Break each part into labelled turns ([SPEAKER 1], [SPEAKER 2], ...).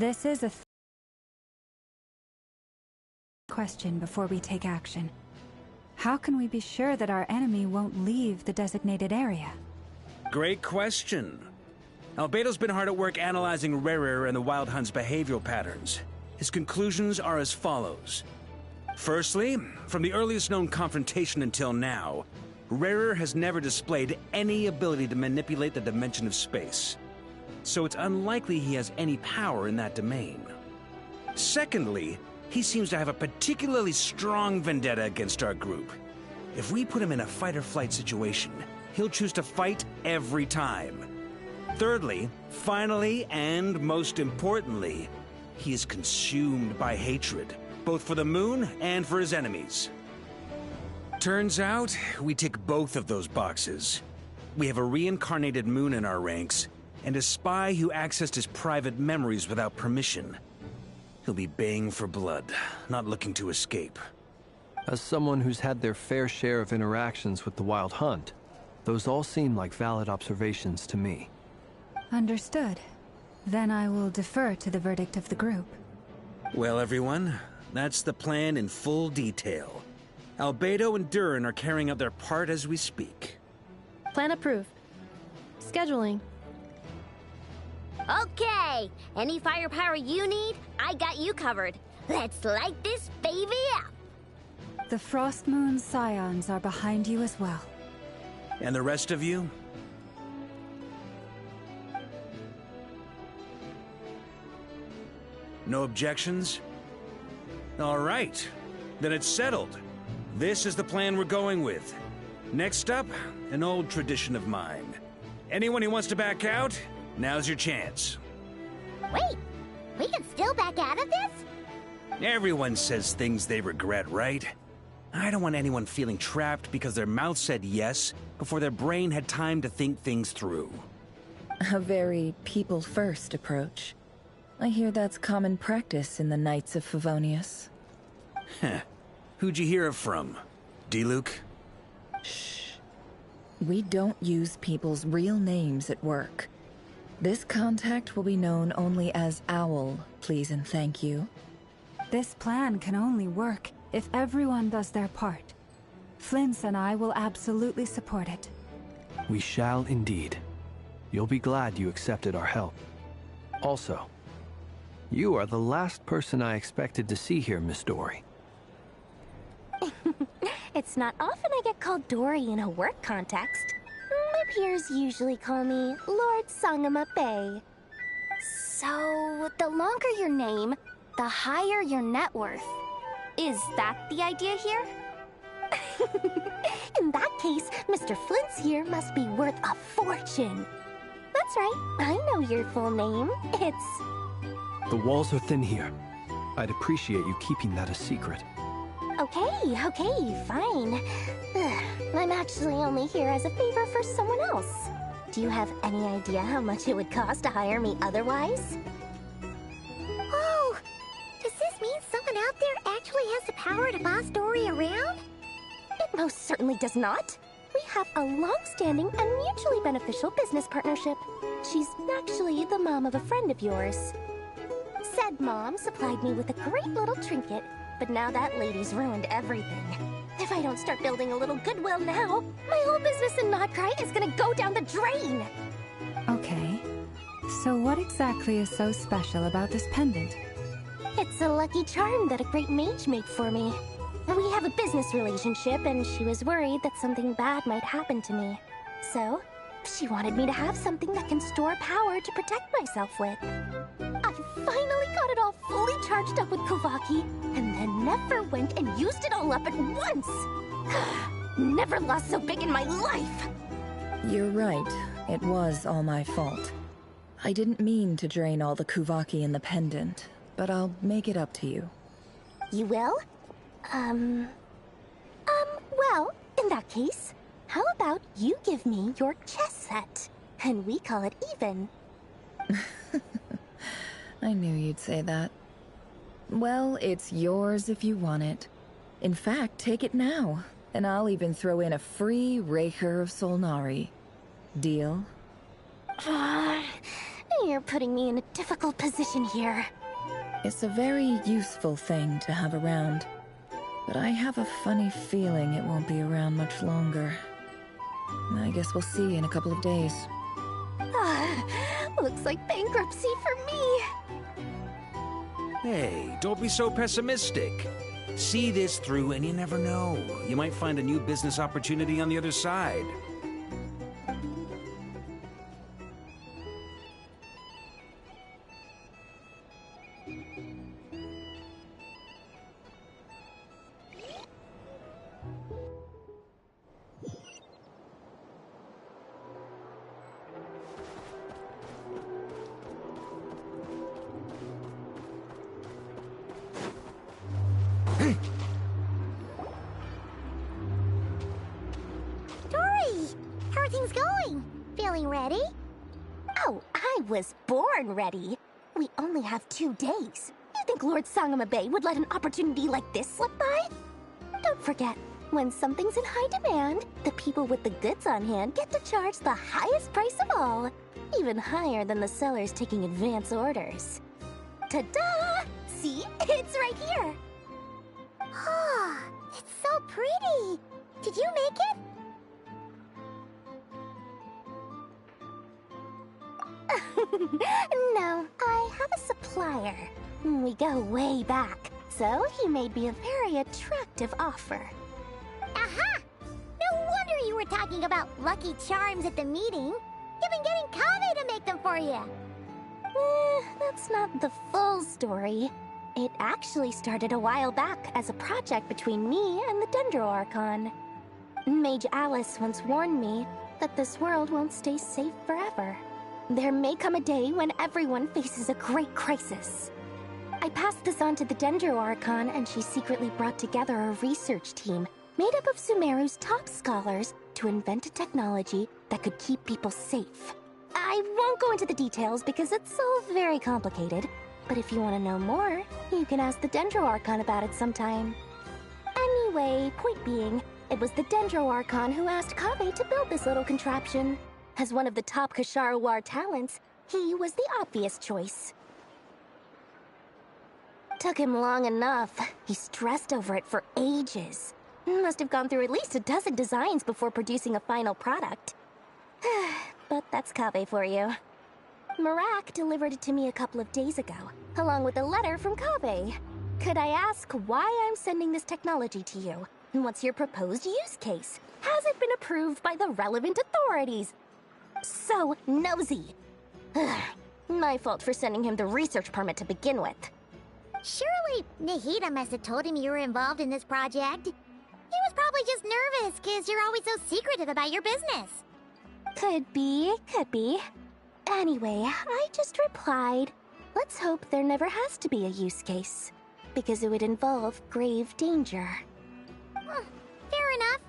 [SPEAKER 1] This is a question before we take action. How can we be sure that our enemy won't leave the designated area?
[SPEAKER 2] Great question. Albedo's been hard at work analyzing Rerir and the Wild Hunt's behavioral patterns. His conclusions are as follows. Firstly, from the earliest known confrontation until now, Rerir has never displayed any ability to manipulate the dimension of space. So it's unlikely he has any power in that domain. Secondly, he seems to have a particularly strong vendetta against our group. If we put him in a fight-or-flight situation, he'll choose to fight every time. Thirdly, finally, and most importantly, he is consumed by hatred, both for the moon and for his enemies. Turns out, we tick both of those boxes. We have a reincarnated moon in our ranks, and a spy who accessed his private memories without permission. He'll be baying for blood, not looking to escape.
[SPEAKER 3] As someone who's had their fair share of interactions with the Wild Hunt, those all seem like valid observations to me.
[SPEAKER 1] Understood. Then I will defer to the verdict of the group.
[SPEAKER 2] Well, everyone, that's the plan in full detail. Albedo and Durin are carrying out their part as we speak.
[SPEAKER 4] Plan approved. Scheduling.
[SPEAKER 5] Okay, any firepower you need, I got you covered. Let's light this baby up.
[SPEAKER 1] The Frost Moon Scions are behind you as well.
[SPEAKER 2] And the rest of you? No objections? All right, then it's settled. This is the plan we're going with. Next up, an old tradition of mine. Anyone who wants to back out, now's your chance.
[SPEAKER 5] Wait, we can still back out of this?
[SPEAKER 2] Everyone says things they regret, right? I don't want anyone feeling trapped because their mouth said yes before their brain had time to think things through.
[SPEAKER 6] A very people-first approach. I hear that's common practice in the Knights of Favonius.
[SPEAKER 2] Heh. Who'd you hear it from? D-Luke?
[SPEAKER 6] Shh. We don't use people's real names at work. This contact will be known only as Owl, please and thank you.
[SPEAKER 1] This plan can only work if everyone does their part. Flint's and I will absolutely support it.
[SPEAKER 3] We shall indeed. You'll be glad you accepted our help. Also, you are the last person I expected to see here, Miss Dory.
[SPEAKER 5] It's not often I get called Dory in a work context. My peers usually call me Lord Sangamabe. So, the longer your name, the higher your net worth. Is that the idea here? In that case, Mr. Flint's here must be worth a fortune. That's right, I know your full name. It's...
[SPEAKER 3] The walls are thin here. I'd appreciate you keeping that a secret.
[SPEAKER 5] Okay, fine. I'm actually only here as a favor for someone else. Do you have any idea how much it would cost to hire me otherwise? Oh, does this mean someone out there actually has the power to boss Dory around? It most certainly does not. We have a long-standing and mutually beneficial business partnership. She's actually the mom of a friend of yours. Said mom supplied me with a great little trinket, but now that lady's ruined everything. If I don't start building a little goodwill now, my whole business in Notcry is gonna go down the drain!
[SPEAKER 1] Okay. So what exactly is so special about this pendant?
[SPEAKER 5] It's a lucky charm that a great mage made for me. We have a business relationship, and she was worried that something bad might happen to me. So, she wanted me to have something that can store power to protect myself with. I finally got it all fully charged up with Kovaki, and then never went and used it all up at once! Never lost so big in my life!
[SPEAKER 6] You're right. It was all my fault. I didn't mean to drain all the Kuvaki in the pendant, but I'll make it up to you.
[SPEAKER 5] You will? Well, in that case, how about you give me your chess set, and we call it even?
[SPEAKER 6] I knew you'd say that. Well, it's yours if you want it. In fact, take it now, and I'll even throw in a free Raker of Solnari. Deal?
[SPEAKER 5] You're putting me in a difficult position here.
[SPEAKER 6] It's a very useful thing to have around, but I have a funny feeling it won't be around much longer. I guess we'll see in a couple of days.
[SPEAKER 5] Looks like bankruptcy for me.
[SPEAKER 2] Hey, don't be so pessimistic. See this through and you never know. You might find a new business opportunity on the other side.
[SPEAKER 5] How are things going? Feeling ready? Oh, I was born ready. We only have 2 days. You think Lord Sangamabe would let an opportunity like this slip by? Don't forget, when something's in high demand, the people with the goods on hand get to charge the highest price of all. Even higher than the sellers taking advance orders. Ta-da! See? It's right here. Oh, it's so pretty. Did you make it? No, I have a supplier. We go way back, so he made me a very attractive offer. Aha! No wonder you were talking about lucky charms at the meeting. You've been getting Kave to make them for you. That's not the full story. It actually started a while back as a project between me and the Dendro Archon. Mage Alice once warned me that this world won't stay safe forever. There may come a day when everyone faces a great crisis. I passed this on to the Dendro Archon, and she secretly brought together a research team made up of Sumeru's top scholars to invent a technology that could keep people safe. I won't go into the details because it's all very complicated, but if you want to know more, you can ask the Dendro Archon about it sometime. Anyway, point being, it was the Dendro Archon who asked Kave to build this little contraption. As one of the top Kasharawar talents, he was the obvious choice. Took him long enough. He stressed over it for ages. Must have gone through at least a dozen designs before producing a final product. But that's Kave for you. Marak delivered it to me a couple of days ago, along with a letter from Kave. Could I ask why I'm sending this technology to you? And what's your proposed use case? Has it been approved by the relevant authorities? So nosy. My fault for sending him the research permit to begin with.
[SPEAKER 7] Surely Nahida must have told him you were involved in this project. He was probably just nervous because you're always so secretive about your business.
[SPEAKER 5] Could be, could be. Anyway, I just replied, let's hope there never has to be a use case, because it would involve grave danger.
[SPEAKER 7] Fair enough.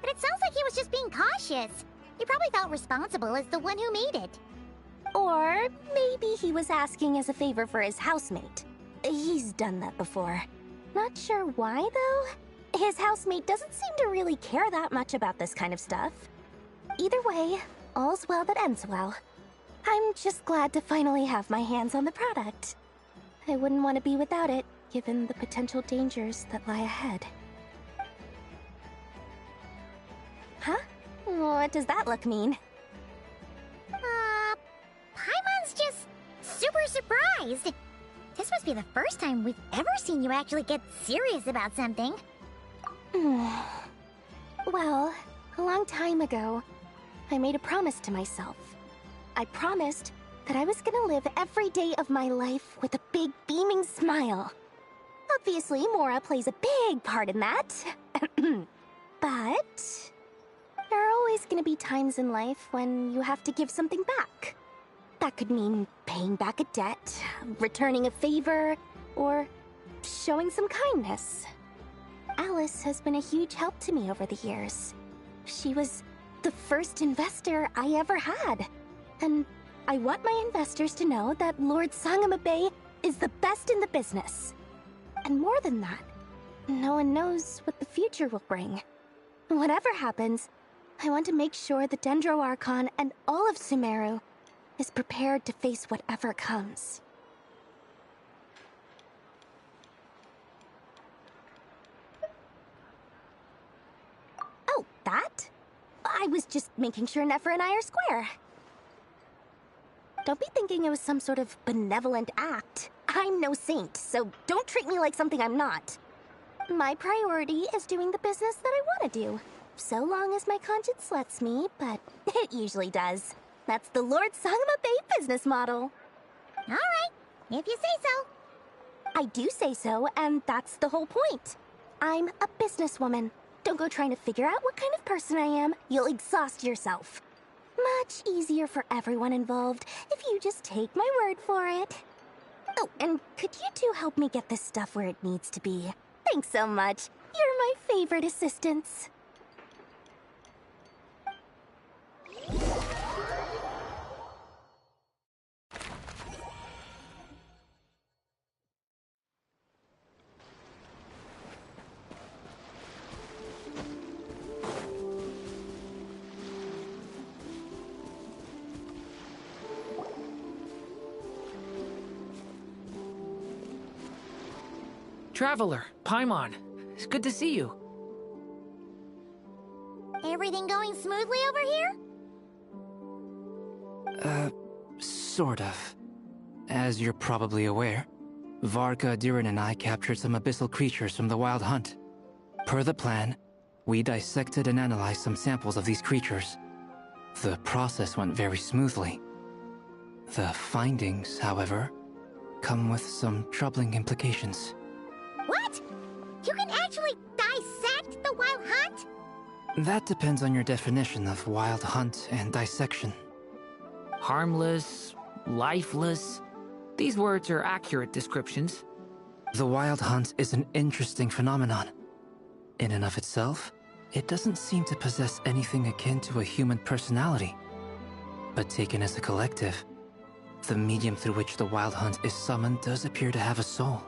[SPEAKER 7] But it sounds like he was just being cautious. He probably felt responsible as the one who made it.
[SPEAKER 5] Or maybe he was asking as a favor for his housemate. He's done that before. Not sure why, though. His housemate doesn't seem to really care that much about this kind of stuff. Either way, all's well that ends well. I'm just glad to finally have my hands on the product. I wouldn't want to be without it, given the potential dangers that lie ahead. Huh? What does that look mean?
[SPEAKER 7] Paimon's just super surprised. This must be the first time we've ever seen you actually get serious about something.
[SPEAKER 5] Well, a long time ago, I made a promise to myself. I promised that I was gonna live every day of my life with a big beaming smile. Obviously, Mora plays a big part in that. But there are always gonna be times in life when you have to give something back. That could mean paying back a debt, returning a favor, or showing some kindness. Alice has been a huge help to me over the years. She was the first investor I ever had. And I want my investors to know that Lord Sangamabe is the best in the business. And more than that, no one knows what the future will bring. Whatever happens, I want to make sure the Dendro Archon and all of Sumeru is prepared to face whatever comes. Oh, that? I was just making sure Nefer and I are square. Don't be thinking it was some sort of benevolent act. I'm no saint, so don't treat me like something I'm not. My priority is doing the business that I want to do. So long as my conscience lets me, but it usually does. That's the Lord Sangama Bay business model.
[SPEAKER 7] Alright, if you say so.
[SPEAKER 5] I do say so, and that's the whole point. I'm a businesswoman. Don't go trying to figure out what kind of person I am. You'll exhaust yourself. Much easier for everyone involved if you just take my word for it. Oh, and could you two help me get this stuff where it needs to be? Thanks so much. You're my favorite assistants.
[SPEAKER 8] Traveler, Paimon, it's good to see you.
[SPEAKER 7] Everything going smoothly over here?
[SPEAKER 9] Sort of. As you're probably aware, Varka, Durin, and I captured some abyssal creatures from the Wild Hunt. Per the plan, we dissected and analyzed some samples of these creatures. The process went very smoothly. The findings, however, come with some troubling implications.
[SPEAKER 7] What? You can actually dissect the Wild Hunt?
[SPEAKER 9] That depends on your definition of Wild Hunt and dissection.
[SPEAKER 8] Harmless, lifeless. These words are accurate descriptions.
[SPEAKER 9] The Wild Hunt is an interesting phenomenon. In and of itself, it doesn't seem to possess anything akin to a human personality. But taken as a collective, the medium through which the Wild Hunt is summoned does appear to have a soul.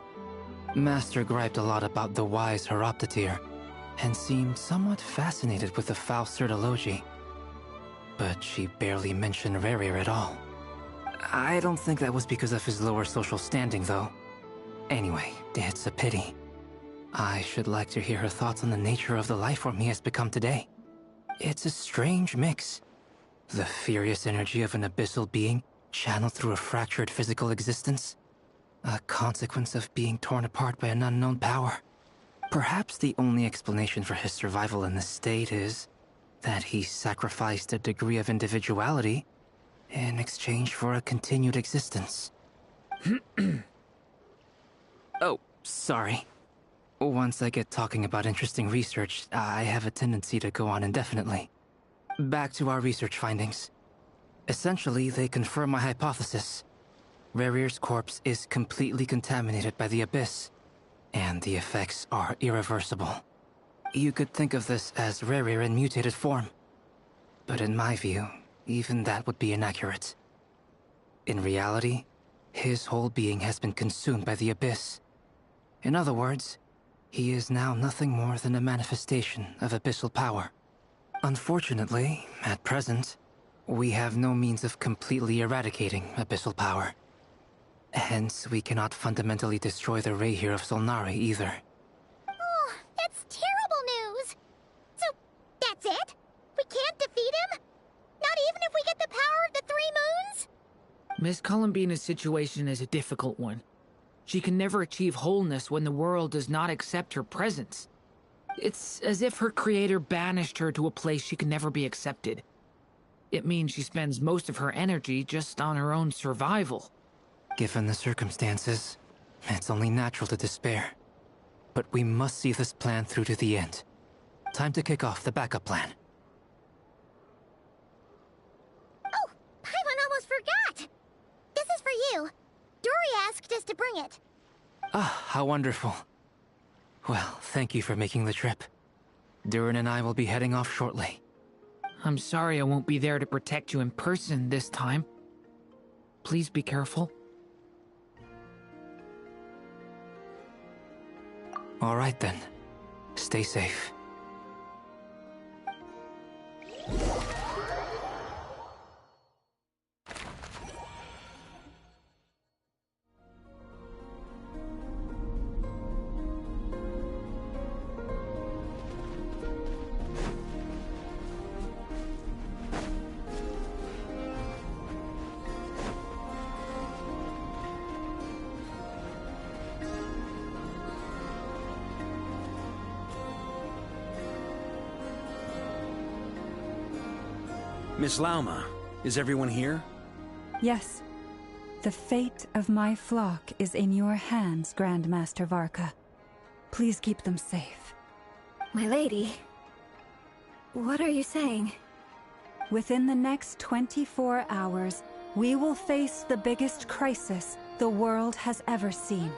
[SPEAKER 9] Master griped a lot about the wise Horoptatir, and seemed somewhat fascinated with the foul Certology. But she barely mentioned Rerir at all. I don't think that was because of his lower social standing, though. Anyway, it's a pity. I should like to hear her thoughts on the nature of the lifeform he has become today. It's a strange mix. The furious energy of an abyssal being channeled through a fractured physical existence. A consequence of being torn apart by an unknown power. Perhaps the only explanation for his survival in this state is that he sacrificed a degree of individuality in exchange for a continued existence. Oh, sorry. Once I get talking about interesting research, I have a tendency to go on indefinitely. Back to our research findings. Essentially, they confirm my hypothesis. Rerir's corpse is completely contaminated by the Abyss, and the effects are irreversible. You could think of this as Rerir in mutated form. But in my view, even that would be inaccurate. In reality, his whole being has been consumed by the Abyss. In other words, he is now nothing more than a manifestation of abyssal power. Unfortunately, at present, we have no means of completely eradicating abyssal power. Hence, we cannot fundamentally destroy the Reir of Solnari either.
[SPEAKER 7] Oh, that's terrible news! So, that's it? We can't defeat him? Not even if we get the power of the Three Moons?
[SPEAKER 8] Miss Columbina's situation is a difficult one. She can never achieve wholeness when the world does not accept her presence. It's as if her creator banished her to a place she can never be accepted. It means she spends most of her energy just on her own survival.
[SPEAKER 9] Given the circumstances, it's only natural to despair. But we must see this plan through to the end. Time to kick off the backup plan.
[SPEAKER 7] Oh, Paimon almost forgot! This is for you. Dory asked us to bring it.
[SPEAKER 9] Ah, how wonderful. Well, thank you for making the trip. Durin and I will be heading off shortly.
[SPEAKER 8] I'm sorry I won't be there to protect you in person this time. Please be careful.
[SPEAKER 9] All right then. Stay safe.
[SPEAKER 2] Miss Lauma, is everyone here?
[SPEAKER 1] Yes. The fate of my flock is in your hands, Grandmaster Varka. Please keep them safe.
[SPEAKER 10] My lady, what are you saying?
[SPEAKER 1] Within the next 24 hours, we will face the biggest crisis the world has ever seen.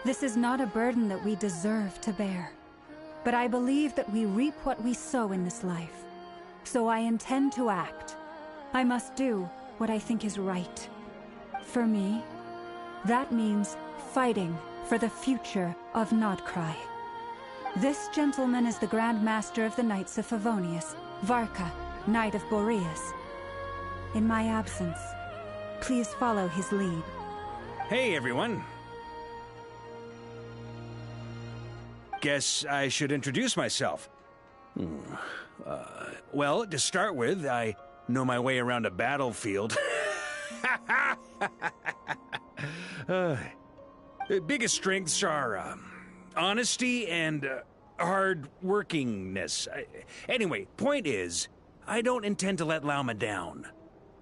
[SPEAKER 1] This is not a burden that we deserve to bear, but I believe that we reap what we sow in this life. So I intend to act. I must do what I think is right. For me, that means fighting for the future of Nodcry. This gentleman is the Grand Master of the Knights of Favonius, Varka, Knight of Boreas. In my absence, please follow his lead.
[SPEAKER 2] Hey, everyone. Guess I should introduce myself. Well, to start with, I know my way around a battlefield. Biggest strengths are honesty and hard-workingness. Anyway, point is, I don't intend to let Lauma down.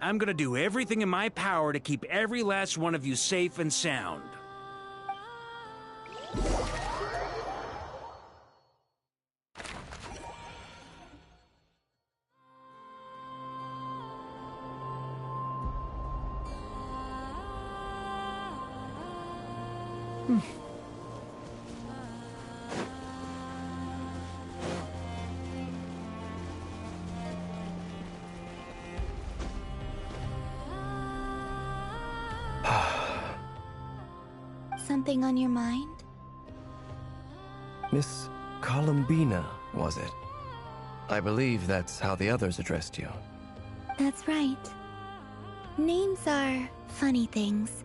[SPEAKER 2] I'm gonna do everything in my power to keep every last one of you safe and sound.
[SPEAKER 5] Something on your mind?
[SPEAKER 3] Miss Columbina, was it? I believe that's how the others addressed you.
[SPEAKER 5] That's right. Names are funny things.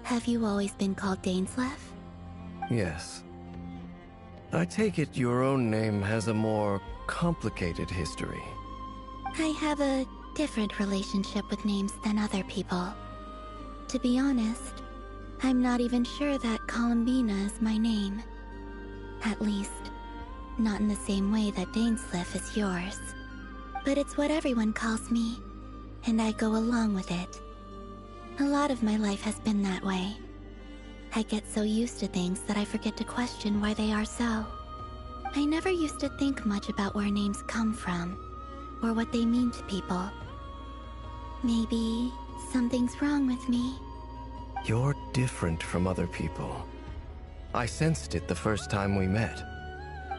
[SPEAKER 5] Have you always been called Dainsleif?
[SPEAKER 3] Yes. I take it your own name has a more complicated history.
[SPEAKER 5] I have a different relationship with names than other people. To be honest, I'm not even sure that Columbina is my name. At least, not in the same way that Dainsleif is yours. But it's what everyone calls me, and I go along with it. A lot of my life has been that way. I get so used to things that I forget to question why they are so. I never used to think much about where names come from, or what they mean to people. Maybe something's wrong with me.
[SPEAKER 3] You're different from other people. I sensed it the first time we met.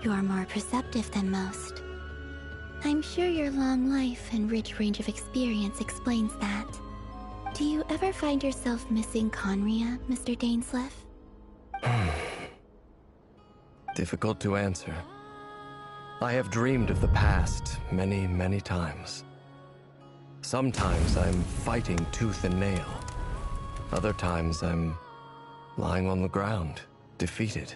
[SPEAKER 5] You're more perceptive than most. I'm sure your long life and rich range of experience explains that. Do you ever find yourself missing Conria, Mr. Dainsleif?
[SPEAKER 3] Difficult to answer. I have dreamed of the past many, many times. Sometimes I'm fighting tooth and nail. Other times I'm lying on the ground, defeated.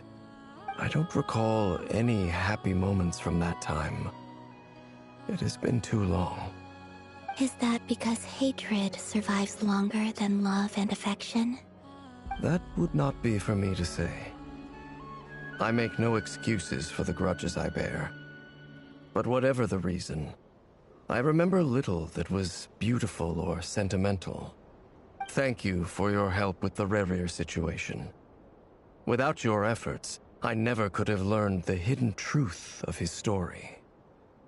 [SPEAKER 3] I don't recall any happy moments from that time. It has been too long.
[SPEAKER 5] Is that because hatred survives longer than love and affection?
[SPEAKER 3] That would not be for me to say. I make no excuses for the grudges I bear. But whatever the reason, I remember little that was beautiful or sentimental. Thank you for your help with the Rerir situation. Without your efforts, I never could have learned the hidden truth of his story.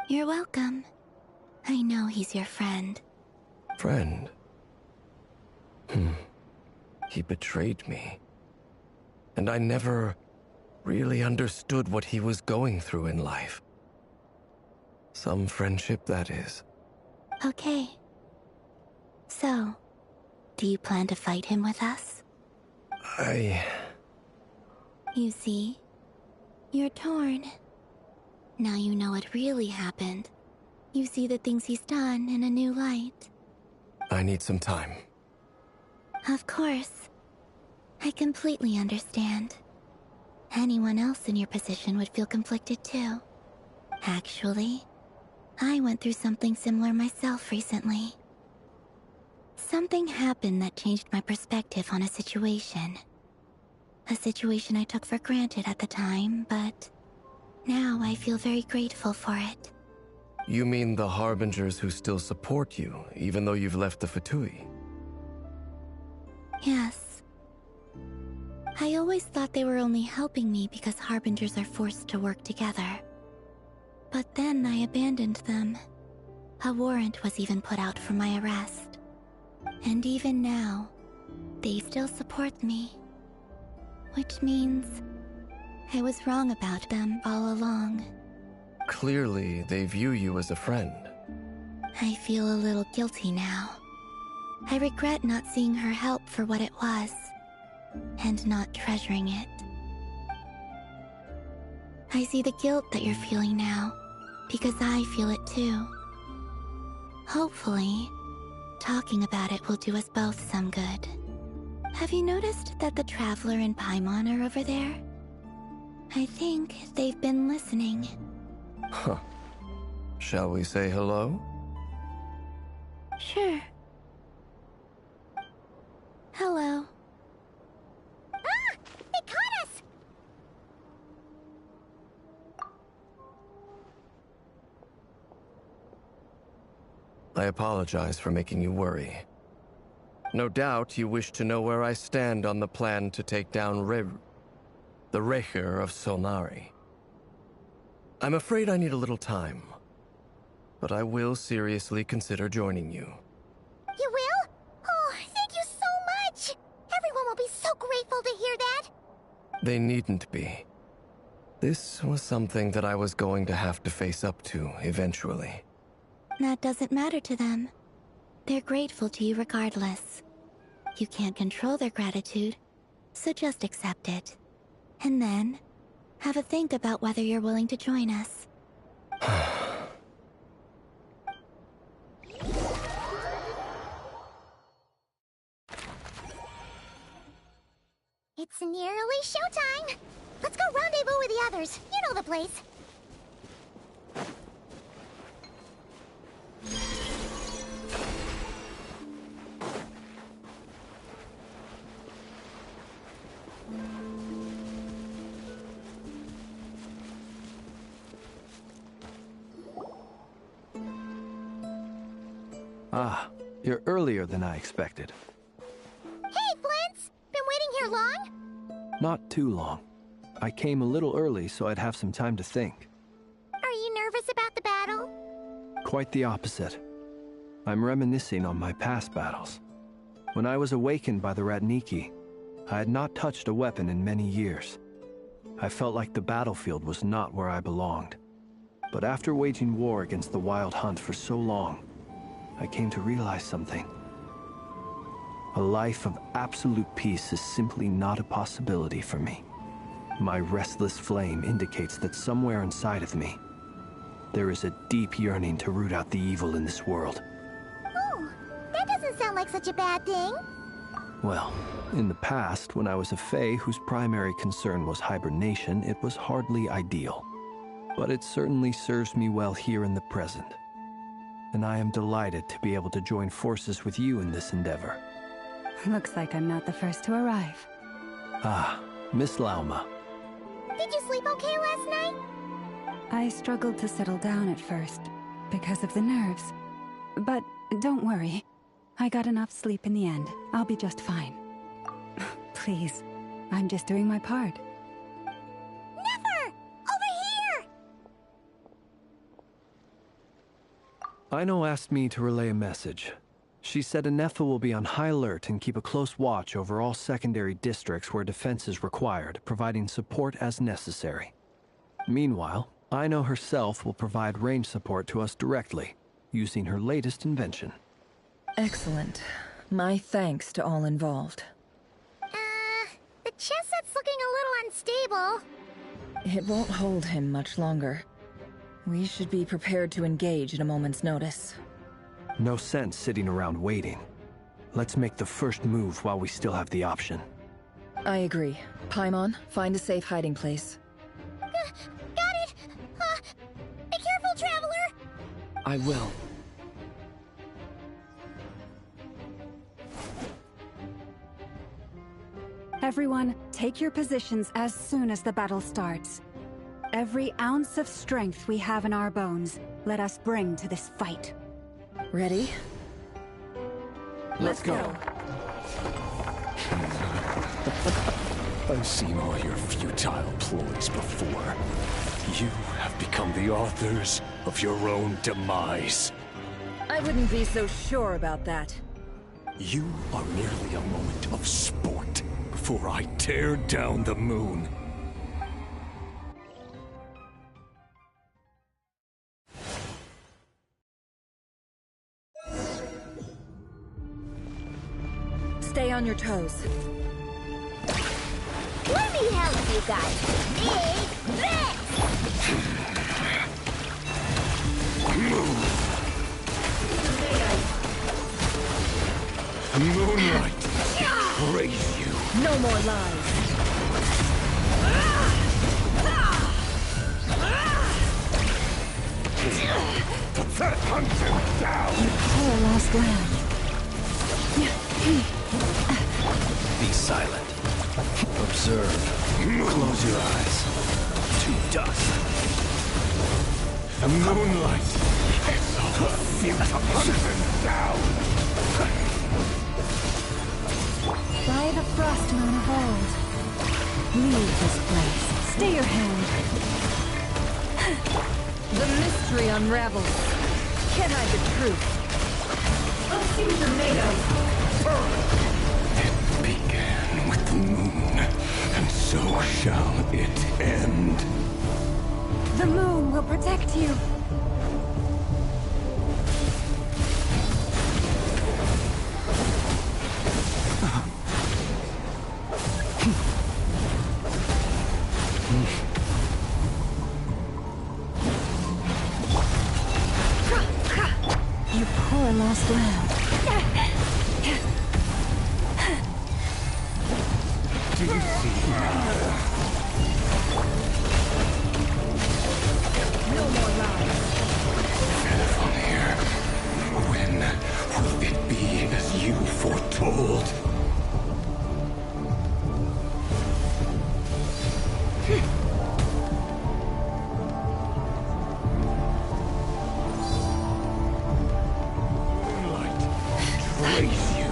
[SPEAKER 5] You're welcome. I know he's your friend.
[SPEAKER 3] Friend? He betrayed me. And I never really understood what he was going through in life. Some friendship, that is.
[SPEAKER 5] Okay. So, do you plan to fight him with us? You see, you're torn. Now you know what really happened. You see the things he's done in a new light.
[SPEAKER 3] I need some time.
[SPEAKER 5] Of course. I completely understand. Anyone else in your position would feel conflicted too. Actually, I went through something similar myself recently. Something happened that changed my perspective on a situation. A situation I took for granted at the time, but now I feel very grateful for it.
[SPEAKER 3] You mean the Harbingers who still support you, even though you've left the Fatui?
[SPEAKER 5] Yes. I always thought they were only helping me because Harbingers are forced to work together. But then I abandoned them. A warrant was even put out for my arrest. And even now, they still support me. Which means I was wrong about them all along.
[SPEAKER 3] Clearly, they view you as a friend.
[SPEAKER 5] I feel a little guilty now. I regret not seeing her help for what it was, and not treasuring it. I see the guilt that you're feeling now, because I feel it too. Hopefully, talking about it will do us both some good. Have you noticed that the Traveler and Paimon are over there? I think they've been listening.
[SPEAKER 3] Huh. Shall we say hello?
[SPEAKER 5] Sure. Hello.
[SPEAKER 7] Ah! They caught us!
[SPEAKER 3] I apologize for making you worry. No doubt you wish to know where I stand on the plan to take down the Recher of Solnari. I'm afraid I need a little time, but I will seriously consider joining you.
[SPEAKER 7] You will? Oh, thank you so much! Everyone will be so grateful to hear that!
[SPEAKER 3] They needn't be. This was something that I was going to have to face up to eventually.
[SPEAKER 5] That doesn't matter to them. They're grateful to you regardless. You can't control their gratitude, so just accept it. And then, have a think about whether you're willing to join us.
[SPEAKER 7] It's nearly showtime! Let's go rendezvous with the others. You know the place.
[SPEAKER 11] Ah, you're earlier than I expected.
[SPEAKER 7] Hey, Flint's! Been waiting here long?
[SPEAKER 11] Not too long. I came a little early so I'd have some time to think.
[SPEAKER 7] Are you nervous about the battle?
[SPEAKER 11] Quite the opposite. I'm reminiscing on my past battles. When I was awakened by the Ratniki, I had not touched a weapon in many years. I felt like the battlefield was not where I belonged. But after waging war against the Wild Hunt for so long, I came to realize something. A life of absolute peace is simply not a possibility for me. My restless flame indicates that somewhere inside of me, there is a deep yearning to root out the evil in this world.
[SPEAKER 7] Oh, that doesn't sound like such a bad thing.
[SPEAKER 11] Well, in the past, when I was a Fae whose primary concern was hibernation, it was hardly ideal. But it certainly serves me well here in the present. And I am delighted to be able to join forces with you in this endeavor.
[SPEAKER 1] Looks like I'm not the first to arrive.
[SPEAKER 11] Ah, Miss Lauma.
[SPEAKER 7] Did you sleep okay last night?
[SPEAKER 1] I struggled to settle down at first, because of the nerves. But don't worry. I got enough sleep in the end. I'll be just fine. Please, I'm just doing my part.
[SPEAKER 7] Never! Over here!
[SPEAKER 11] Aino asked me to relay a message. She said Anefa will be on high alert and keep a close watch over all secondary districts where defense is required, providing support as necessary. Meanwhile, Aino herself will provide range support to us directly, using her latest invention.
[SPEAKER 6] Excellent. My thanks to all involved.
[SPEAKER 7] The chess set's looking a little unstable.
[SPEAKER 6] It won't hold him much longer. We should be prepared to engage at a moment's notice.
[SPEAKER 11] No sense sitting around waiting. Let's make the first move while we still have the option.
[SPEAKER 6] I agree. Paimon, find a safe hiding place.
[SPEAKER 7] Got it! Be careful, Traveler!
[SPEAKER 3] I will.
[SPEAKER 1] Everyone, take your positions as soon as the battle starts. Every ounce of strength we have in our bones, let us bring to this fight.
[SPEAKER 6] Ready?
[SPEAKER 1] Let's go.
[SPEAKER 12] I've seen all your futile ploys before. You have become the authors of your own demise.
[SPEAKER 6] I wouldn't be so sure about that.
[SPEAKER 12] You are merely a moment of sport before I tear down the moon.
[SPEAKER 6] Stay on your toes.
[SPEAKER 7] Let me help you guys. Big this!
[SPEAKER 12] Moonlight, praise you.
[SPEAKER 6] No more lies.
[SPEAKER 12] Hunt him down.
[SPEAKER 6] Poor lost land.
[SPEAKER 12] Be silent. Observe. Close your eyes. To dust. The moonlight. It's all a few to hunt him down.
[SPEAKER 1] By the frost moon of old. Leave this place. Stay your hand.
[SPEAKER 6] The mystery unravels. Can't hide the truth.
[SPEAKER 12] It began with the moon, and so shall it end.
[SPEAKER 1] The moon will protect you. You poor lost lamb.
[SPEAKER 12] Do you see now?
[SPEAKER 6] No more lies.
[SPEAKER 12] From here, when will it be as you foretold? Moonlight, praise you.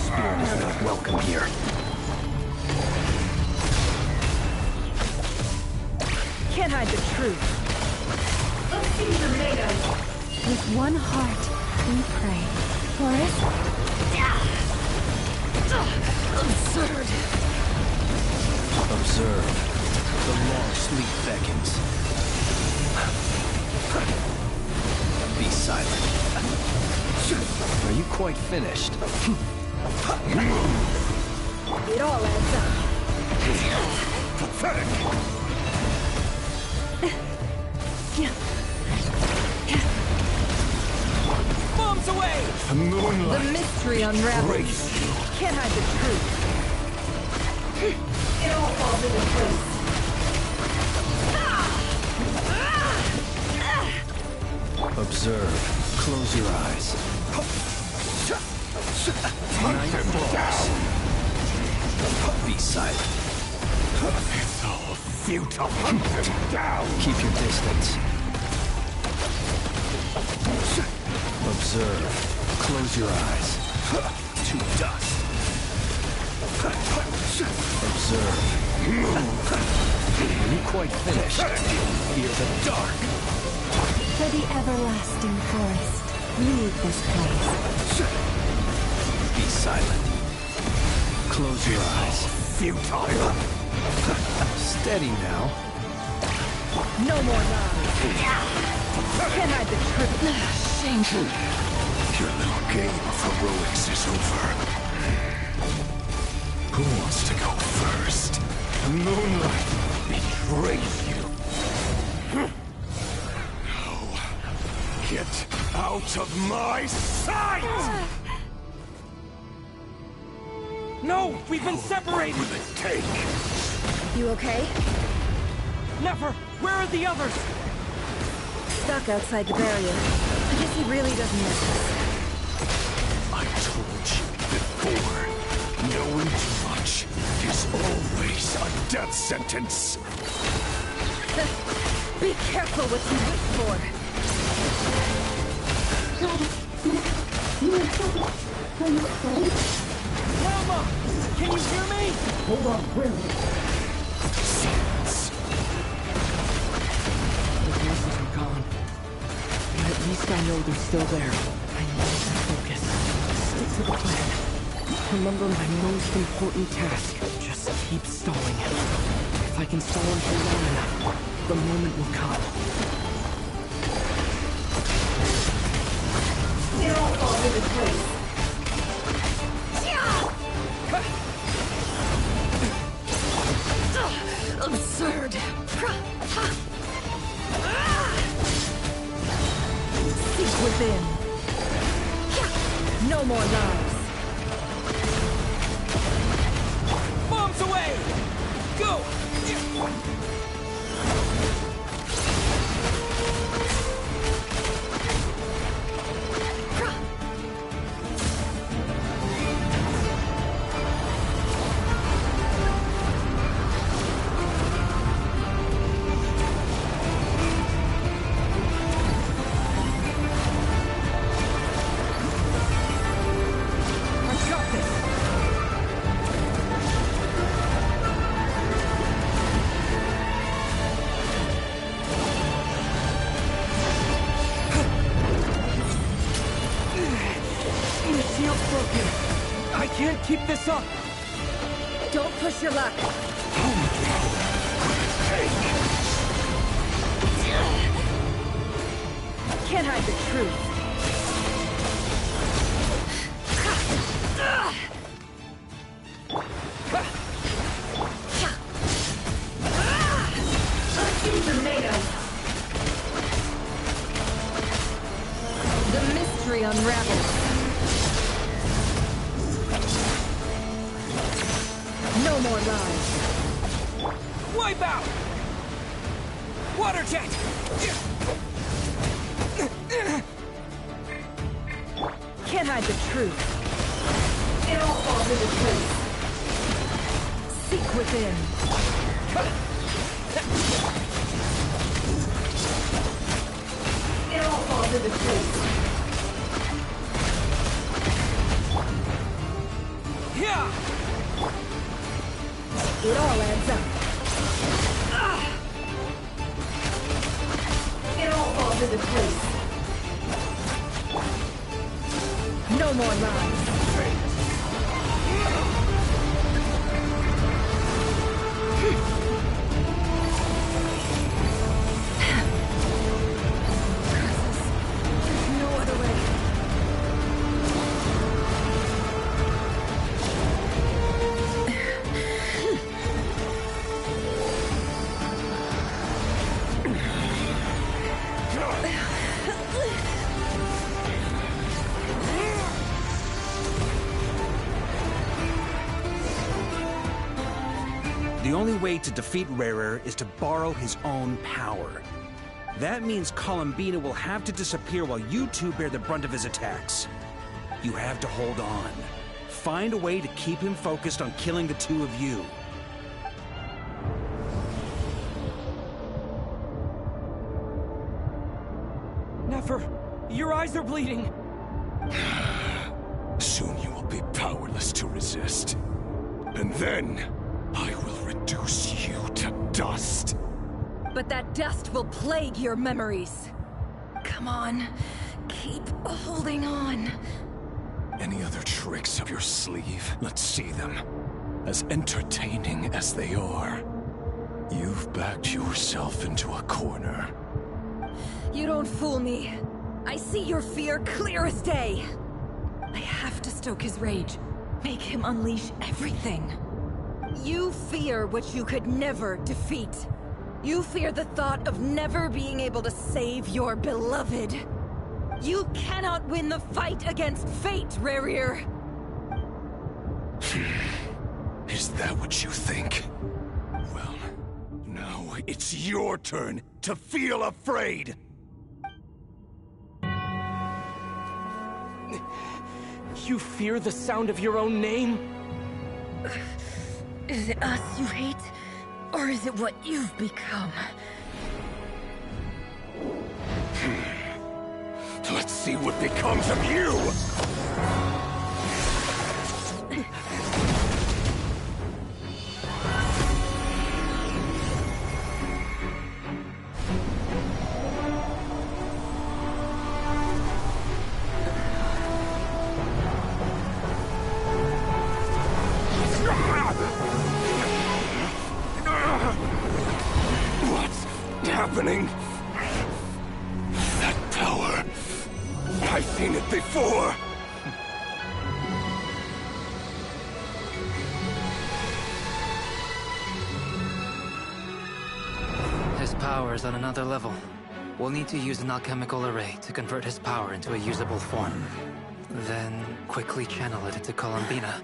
[SPEAKER 12] Spirit is not welcome here.
[SPEAKER 6] Can't hide the truth.
[SPEAKER 1] With one heart, we pray. Forest?
[SPEAKER 6] Absurd.
[SPEAKER 12] Observe. The long sleep beckons. Be silent. Are you quite finished?
[SPEAKER 6] It all adds up.
[SPEAKER 12] Pathetic!
[SPEAKER 2] Bombs away!
[SPEAKER 12] The moonlight.
[SPEAKER 6] The mystery unravels.
[SPEAKER 12] Praise you.
[SPEAKER 6] Can't hide the truth. It all falls into place.
[SPEAKER 12] Observe. Close your eyes. Night falls. Be silent. It's all futile. Hunt him down. Keep your distance. Observe. Close your eyes. To dust. Observe. Are you quite finished? Fear the dark.
[SPEAKER 1] For the everlasting forest, leave this place.
[SPEAKER 12] Be silent. Close your eyes. Futile. Steady now.
[SPEAKER 6] No more lies. Can't hide the truth. Shameful.
[SPEAKER 12] Your little game of heroics is over. Who wants to go first? The moonlight betrays you. No. Get out of my sight!
[SPEAKER 2] No! We've been separated!
[SPEAKER 12] What will it take?
[SPEAKER 6] You okay?
[SPEAKER 2] Never! Where are the others?
[SPEAKER 6] Stuck outside the barrier. I guess he really doesn't miss us.
[SPEAKER 12] death sentence.
[SPEAKER 10] Be careful what you wish for.
[SPEAKER 13] Grandma! Can you hear me? Hold on, where?
[SPEAKER 12] Silence.
[SPEAKER 13] The voices are gone. But at least I know they're still there. I need to focus. Stick to the plan. Remember my most important task. Just keep stalling him. If I can stall him for long enough, the moment will come.
[SPEAKER 10] It all falls into place. Absurd. Seek within. No more lies.
[SPEAKER 13] Bombs away! Go! Keep this up!
[SPEAKER 10] Don't push your luck. Can't hide the truth. Ultimatum. The mystery unravels. No more lies.
[SPEAKER 13] Wipe out! Water jet!
[SPEAKER 10] Can't hide the truth. It all falls into place. Seek within. It all falls into place.
[SPEAKER 13] Yeah!
[SPEAKER 10] It all adds up. It all falls into place. No more lies. There's no other way.
[SPEAKER 2] The only way to defeat Rarer is to borrow his own power. That means Columbina will have to disappear while you two bear the brunt of his attacks. You have to hold on. Find a way to keep him focused on killing the two of you.
[SPEAKER 13] Nefer, your eyes are bleeding.
[SPEAKER 12] Soon you will be powerless to resist. And then, I will reduce you to dust.
[SPEAKER 10] But that dust will plague your memories. Come on, keep holding on.
[SPEAKER 12] Any other tricks up your sleeve? Let's see them. As entertaining as they are. You've backed yourself into a corner.
[SPEAKER 10] You don't fool me. I see your fear clear as day. I have to stoke his rage. Make him unleash everything. You fear what you could never defeat. You fear the thought of never being able to save your beloved. You cannot win the fight against fate, Rarir.
[SPEAKER 12] Is that what you think? Well, now it's your turn to feel afraid!
[SPEAKER 13] You fear the sound of your own name?
[SPEAKER 10] Is it us you hate? Or is it what you've become?
[SPEAKER 12] Let's see what becomes of you! What's happening? That power. I've seen it before.
[SPEAKER 9] His power is on another level. We'll need to use an alchemical array to convert his power into a usable form. Then quickly channel it into Columbina,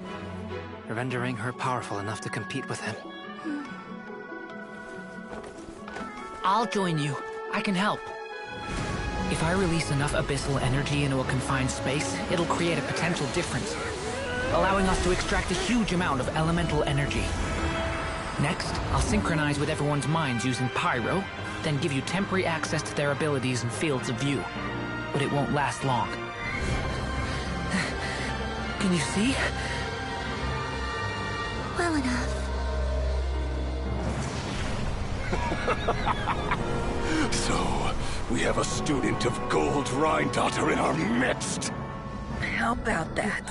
[SPEAKER 9] rendering her powerful enough to compete with him.
[SPEAKER 8] I'll join you. I can help. If I release enough abyssal energy into a confined space, it'll create a potential difference, allowing us to extract a huge amount of elemental energy. Next, I'll synchronize with everyone's minds using Pyro, then give you temporary access to their abilities and fields of view. But it won't last long. Can you see?
[SPEAKER 5] Well enough.
[SPEAKER 12] So, we have a student of Gold Rhine-Daughter in our midst.
[SPEAKER 10] How about that?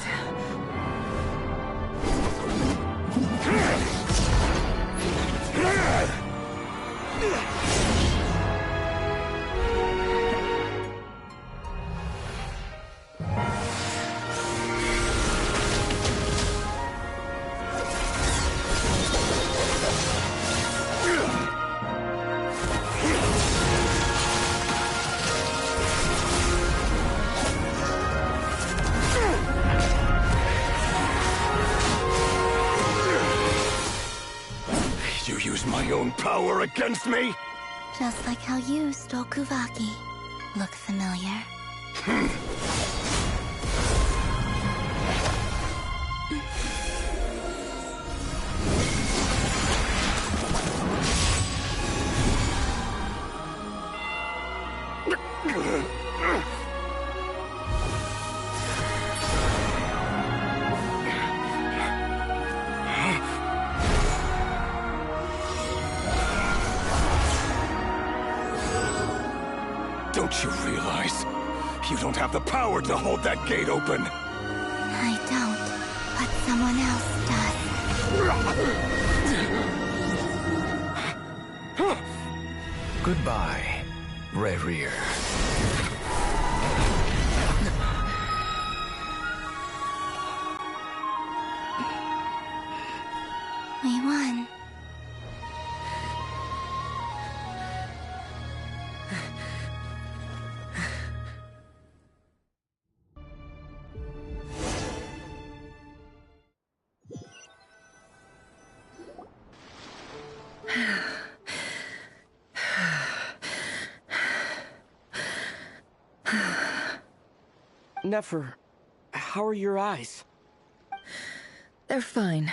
[SPEAKER 12] You use my own power against me?
[SPEAKER 5] Just like how you stole Kuvaki. Look familiar?
[SPEAKER 12] Don't you realize? You don't have the power to hold that gate open.
[SPEAKER 5] I don't, but someone else does.
[SPEAKER 3] Goodbye, Rerir.
[SPEAKER 5] We won.
[SPEAKER 13] Nefer, how are your eyes?
[SPEAKER 6] They're fine.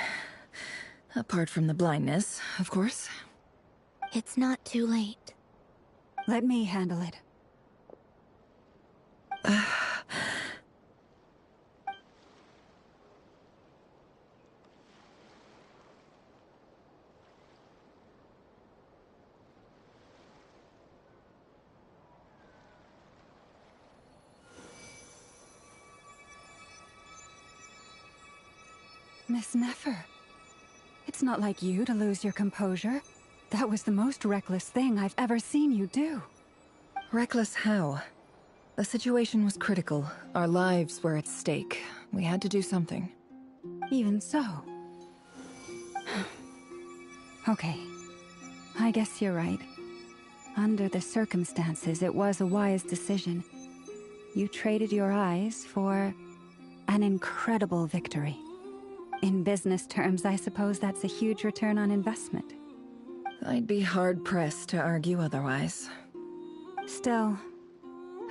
[SPEAKER 6] Apart from the blindness, of course.
[SPEAKER 5] It's not too late.
[SPEAKER 1] Let me handle it. Miss Nefer, it's not like you to lose your composure. That was the most reckless thing I've ever seen you do.
[SPEAKER 6] Reckless how? The situation was critical. Our lives were at stake. We had to do something.
[SPEAKER 1] Even so. Okay. I guess you're right. Under the circumstances, it was a wise decision. You traded your eyes for an incredible victory. In business terms, I suppose that's a huge return on investment.
[SPEAKER 6] I'd be hard-pressed to argue otherwise.
[SPEAKER 1] Still,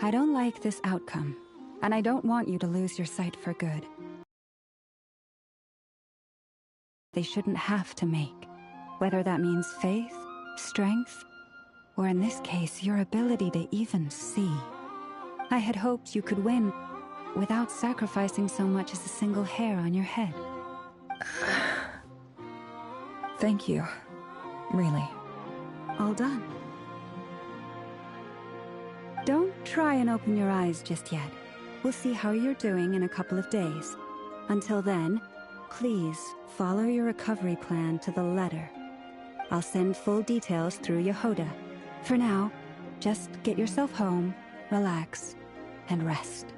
[SPEAKER 1] I don't like this outcome, and I don't want you to lose your sight for good. They shouldn't have to make. Whether that means faith, strength, or in this case, your ability to even see. I had hoped you could win without sacrificing so much as a single hair on your head.
[SPEAKER 6] Thank you. Really.
[SPEAKER 1] All done. Don't try and open your eyes just yet. We'll see how you're doing in a couple of days. Until then, please follow your recovery plan to the letter. I'll send full details through Yehoda. For now, just get yourself home, relax, and rest.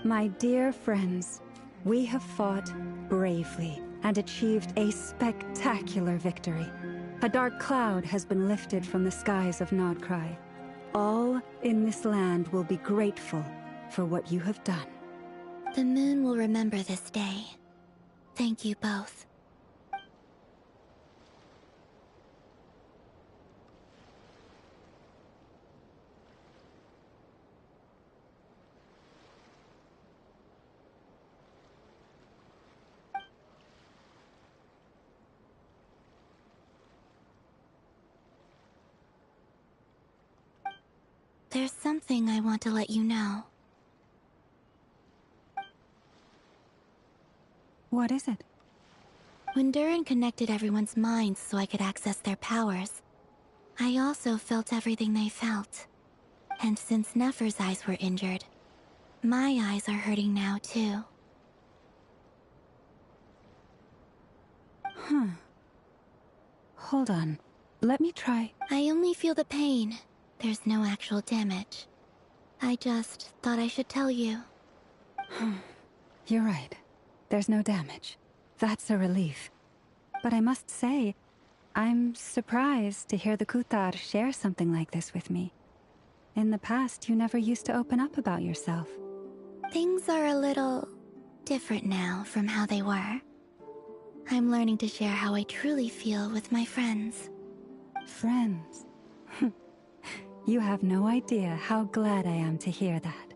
[SPEAKER 1] My dear friends, we have fought bravely and achieved a spectacular victory. A dark cloud has been lifted from the skies of Nodcry. All in this land will be grateful for what you have done.
[SPEAKER 5] The moon will remember this day. Thank you both. There's something I want to let you know.
[SPEAKER 1] What is it?
[SPEAKER 5] When Durin connected everyone's minds so I could access their powers, I also felt everything they felt. And since Nefer's eyes were injured, my eyes are hurting now too.
[SPEAKER 1] Huh. Hold on. Let me try.
[SPEAKER 5] I only feel the pain. There's no actual damage. I just thought I should tell you.
[SPEAKER 1] You're right. There's no damage. That's a relief. But I must say, I'm surprised to hear the Kuthar share something like this with me. In the past, you never used to open up about yourself.
[SPEAKER 5] Things are a little different now from how they were. I'm learning to share how I truly feel with my friends.
[SPEAKER 1] Friends? You have no idea how glad I am to hear that.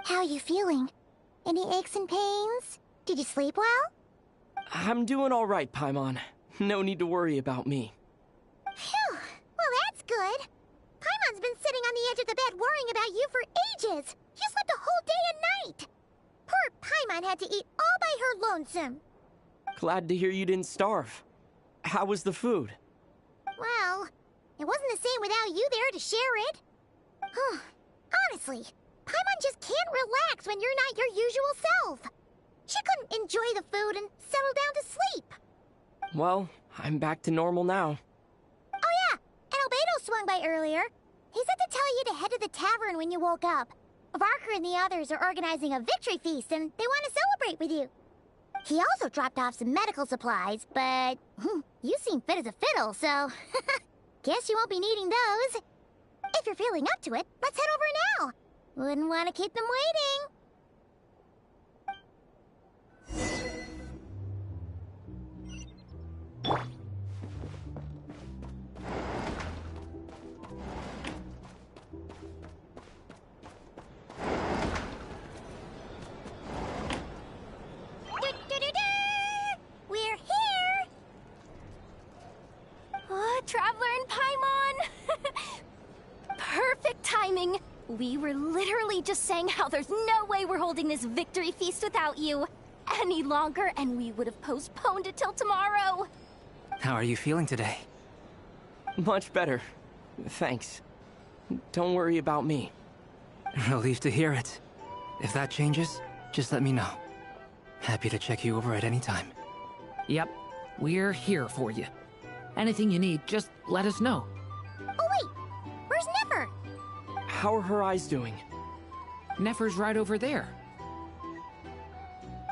[SPEAKER 7] How are you feeling? Any aches and pains? Did you sleep well?
[SPEAKER 13] I'm doing all right, Paimon. No need to worry about me.
[SPEAKER 7] Phew! Well, that's good. Paimon's been sitting on the edge of the bed worrying about you for ages. You slept a whole day and night. Poor Paimon had to eat all by her lonesome.
[SPEAKER 13] Glad to hear you didn't starve. How was the food?
[SPEAKER 7] Well, it wasn't the same without you there to share it. Honestly, Paimon just can't relax when you're not your usual self. She couldn't enjoy the food and settle down to sleep.
[SPEAKER 13] Well, I'm back to normal now.
[SPEAKER 7] Oh yeah, and Albedo swung by earlier. He said to tell you to head to the tavern when you woke up. Varker and the others are organizing a victory feast and they want to celebrate with you. He also dropped off some medical supplies, but you seem fit as a fiddle, so guess you won't be needing those. If you're feeling up to it, let's head over now. Wouldn't want to keep them waiting. We're here!
[SPEAKER 14] Oh, Traveler and Paimon! Perfect timing! We were literally just saying how there's no way we're holding this victory feast without you any longer, and we would have postponed it till tomorrow.
[SPEAKER 9] How are you feeling today?
[SPEAKER 13] Much better. Thanks. Don't worry about me.
[SPEAKER 9] Relieved to hear it. If that changes, just let me know. Happy to check you over at any time.
[SPEAKER 8] Yep, we're here for you. Anything you need, just let us know.
[SPEAKER 7] Oh wait, where's Nefer?
[SPEAKER 13] How are her eyes doing?
[SPEAKER 8] Nefer's right over there.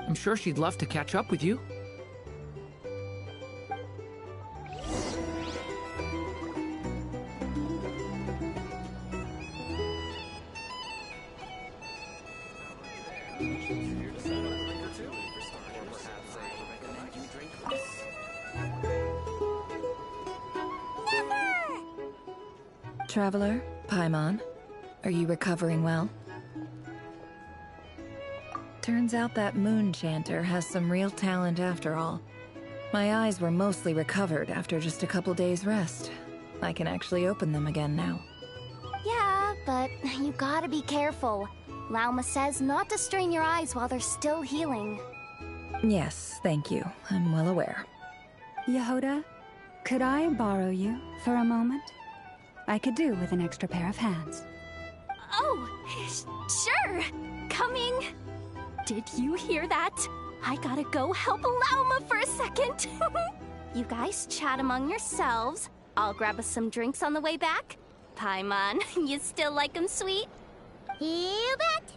[SPEAKER 8] I'm sure she'd love to catch up with you.
[SPEAKER 6] Traveler, Paimon, are you recovering well? Turns out that moon chanter has some real talent after all. My eyes were mostly recovered after just a couple days rest. I can actually open them again now.
[SPEAKER 14] Yeah, but you gotta be careful. Lauma says not to strain your eyes while they're still healing.
[SPEAKER 6] Yes, thank you. I'm well aware.
[SPEAKER 1] Yehoda, could I borrow you for a moment? I could do with an extra pair of hands.
[SPEAKER 14] Oh, sure. Coming. Did you hear that? I gotta go help Lauma for a second. You guys chat among yourselves. I'll grab us some drinks on the way back. Paimon, you still like 'em sweet?
[SPEAKER 7] You bet!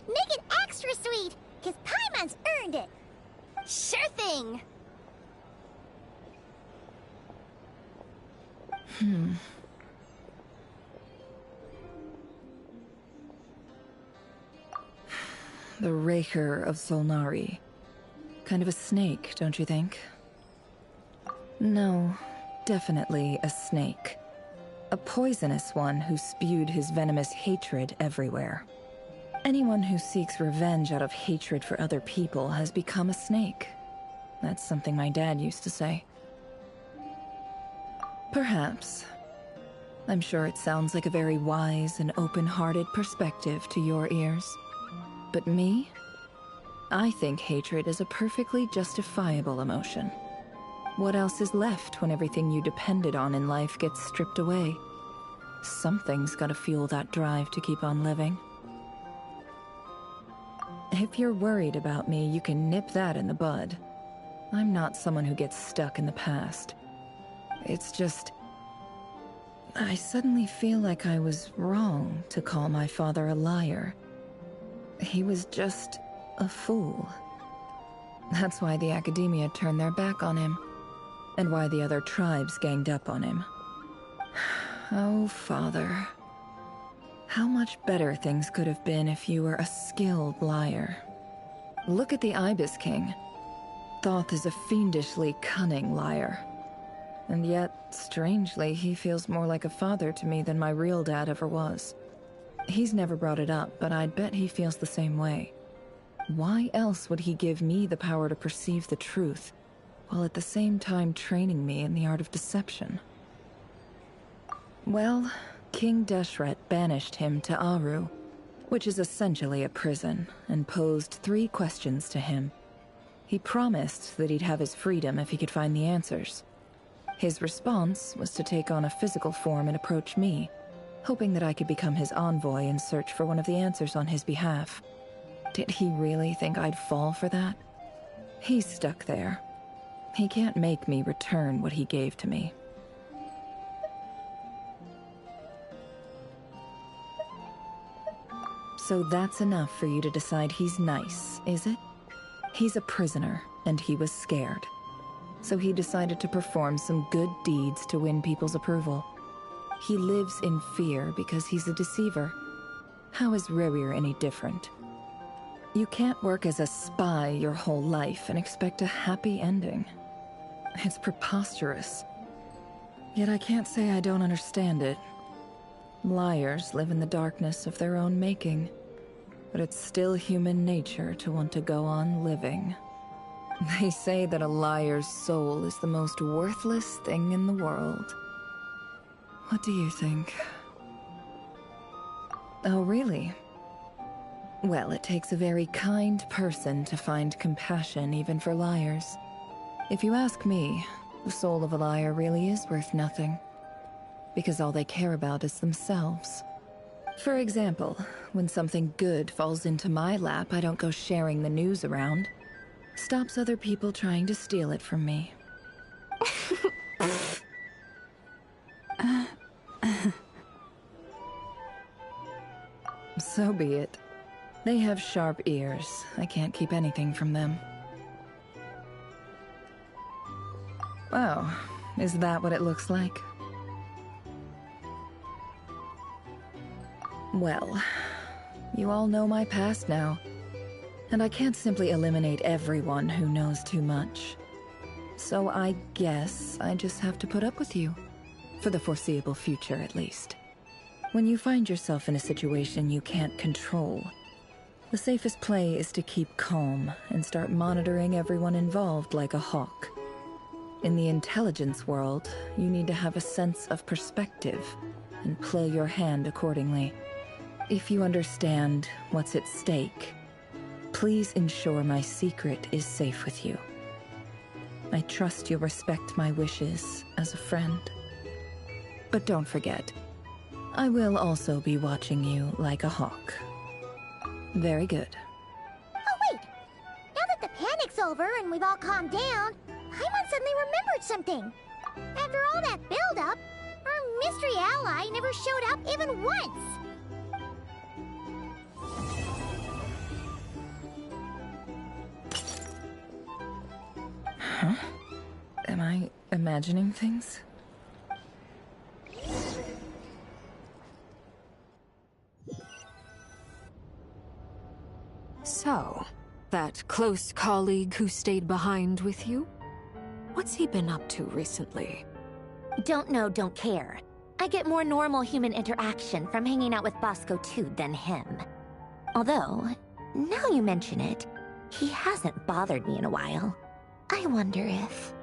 [SPEAKER 7] Make it extra sweet, because Paimon's earned it!
[SPEAKER 14] Sure thing!
[SPEAKER 6] The Raker of Solnari. Kind of a snake, don't you think? No, definitely a snake. A poisonous one who spewed his venomous hatred everywhere. Anyone who seeks revenge out of hatred for other people has become a snake. That's something my dad used to say. Perhaps. I'm sure it sounds like a very wise and open-hearted perspective to your ears. But me? I think hatred is a perfectly justifiable emotion. What else is left when everything you depended on in life gets stripped away? Something's gotta fuel that drive to keep on living. If you're worried about me, you can nip that in the bud. I'm not someone who gets stuck in the past. It's just... I suddenly feel like I was wrong to call my father a liar. He was just a fool. That's why the Academia turned their back on him, and why the other tribes ganged up on him. Oh, Father. How much better things could have been if you were a skilled liar. Look at the Ibis King. Thoth is a fiendishly cunning liar. And yet, strangely, he feels more like a father to me than my real dad ever was. He's never brought it up, but I'd bet he feels the same way. Why else would he give me the power to perceive the truth, while at the same time training me in the art of deception? Well, King Deshret banished him to Aru, which is essentially a prison, and posed 3 questions to him. He promised that he'd have his freedom if he could find the answers. His response was to take on a physical form and approach me, hoping that I could become his envoy and search for one of the answers on his behalf. Did he really think I'd fall for that? He's stuck there. He can't make me return what he gave to me. So that's enough for you to decide he's nice, is it? He's a prisoner, and he was scared. So he decided to perform some good deeds to win people's approval. He lives in fear because he's a deceiver. How is Rerir any different? You can't work as a spy your whole life and expect a happy ending. It's preposterous. Yet I can't say I don't understand it. Liars live in the darkness of their own making, but it's still human nature to want to go on living. They say that a liar's soul is the most worthless thing in the world. What do you think? Oh, really? Well, it takes a very kind person to find compassion even for liars. If you ask me, the soul of a liar really is worth nothing. Because all they care about is themselves. For example, when something good falls into my lap, I don't go sharing the news around. Stops other people trying to steal it from me. So be it. They have sharp ears. I can't keep anything from them. Oh, is that what it looks like? Well, You all know my past now, and I can't simply eliminate everyone who knows too much. So I guess I just have to put up with you. For the foreseeable future, at least. When you find yourself in a situation you can't control, the safest play is to keep calm and start monitoring everyone involved like a hawk. In the intelligence world, you need to have a sense of perspective and play your hand accordingly. If you understand what's at stake, please ensure my secret is safe with you. I trust you'll respect my wishes as a friend. But don't forget, I will also be watching you like a hawk. Very good.
[SPEAKER 7] Oh wait! Now that the panic's over and we've all calmed down, Paimon suddenly remembered something. After all that build-up, our mystery ally never showed up even once!
[SPEAKER 6] Huh? Am I imagining things?
[SPEAKER 15] So, that close colleague who stayed behind with you? What's he been up to recently?
[SPEAKER 5] Don't know, don't care. I get more normal human interaction from hanging out with Bosco 2 than him. Although, now you mention it, he hasn't bothered me in a while. I wonder if...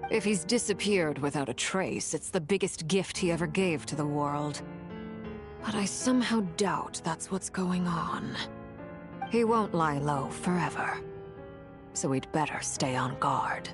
[SPEAKER 15] If he's disappeared without a trace, it's the biggest gift he ever gave to the world. But I somehow doubt that's what's going on. He won't lie low forever. So we'd better stay on guard.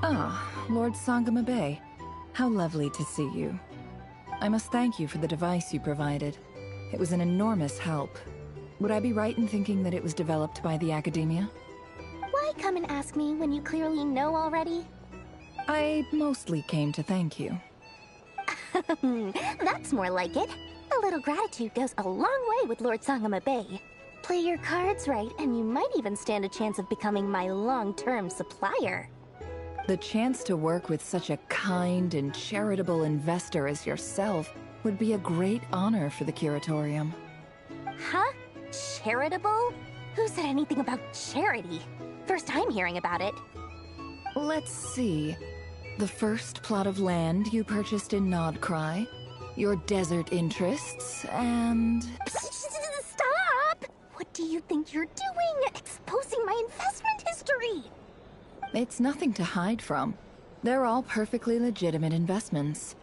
[SPEAKER 6] Ah, Lord Sangama Bay. How lovely to see you. I must thank you for the device you provided. It was an enormous help. Would I be right in thinking that it was developed by the Academia?
[SPEAKER 5] Why come and ask me when you clearly know already?
[SPEAKER 6] I mostly came to thank you.
[SPEAKER 5] That's more like it. A little gratitude goes a long way with Lord Sangama Bay. Play your cards right, and you might even stand a chance of becoming my long-term supplier.
[SPEAKER 6] The chance to work with such a kind and charitable investor as yourself would be a great honor for the Curatorium.
[SPEAKER 5] Huh? Charitable? Who said anything about charity? First time hearing about it.
[SPEAKER 6] Let's see. The first plot of land you purchased in Nodcry, your desert interests, and...
[SPEAKER 5] Stop! What do you think you're doing? Exposing my investment history!
[SPEAKER 6] It's nothing to hide from. They're all perfectly legitimate investments.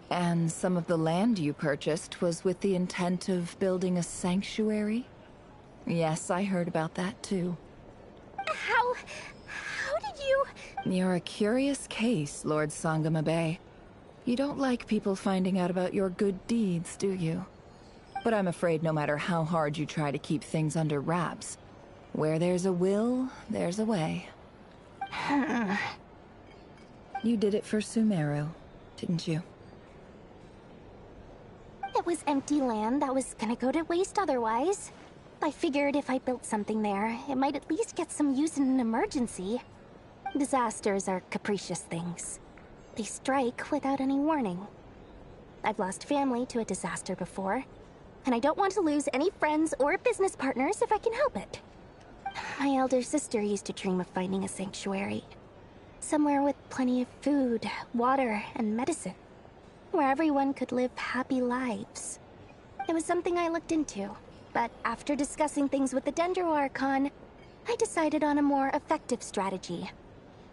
[SPEAKER 6] And some of the land you purchased was with the intent of building a sanctuary? Yes, I heard about that too.
[SPEAKER 5] How did you...
[SPEAKER 6] You're a curious case, Lord Sangama Bay. You don't like people finding out about your good deeds, do you? But I'm afraid no matter how hard you try to keep things under wraps, where there's a will, there's a way. You did it for Sumeru, didn't you?
[SPEAKER 5] It was empty land that was gonna go to waste otherwise. I figured if I built something there, it might at least get some use in an emergency. Disasters are capricious things. They strike without any warning. I've lost family to a disaster before, and I don't want to lose any friends or business partners if I can help it. My elder sister used to dream of finding a sanctuary. Somewhere with plenty of food, water, and medicine. Where everyone could live happy lives. It was something I looked into, but after discussing things with the Dendro Archon, I decided on a more effective strategy.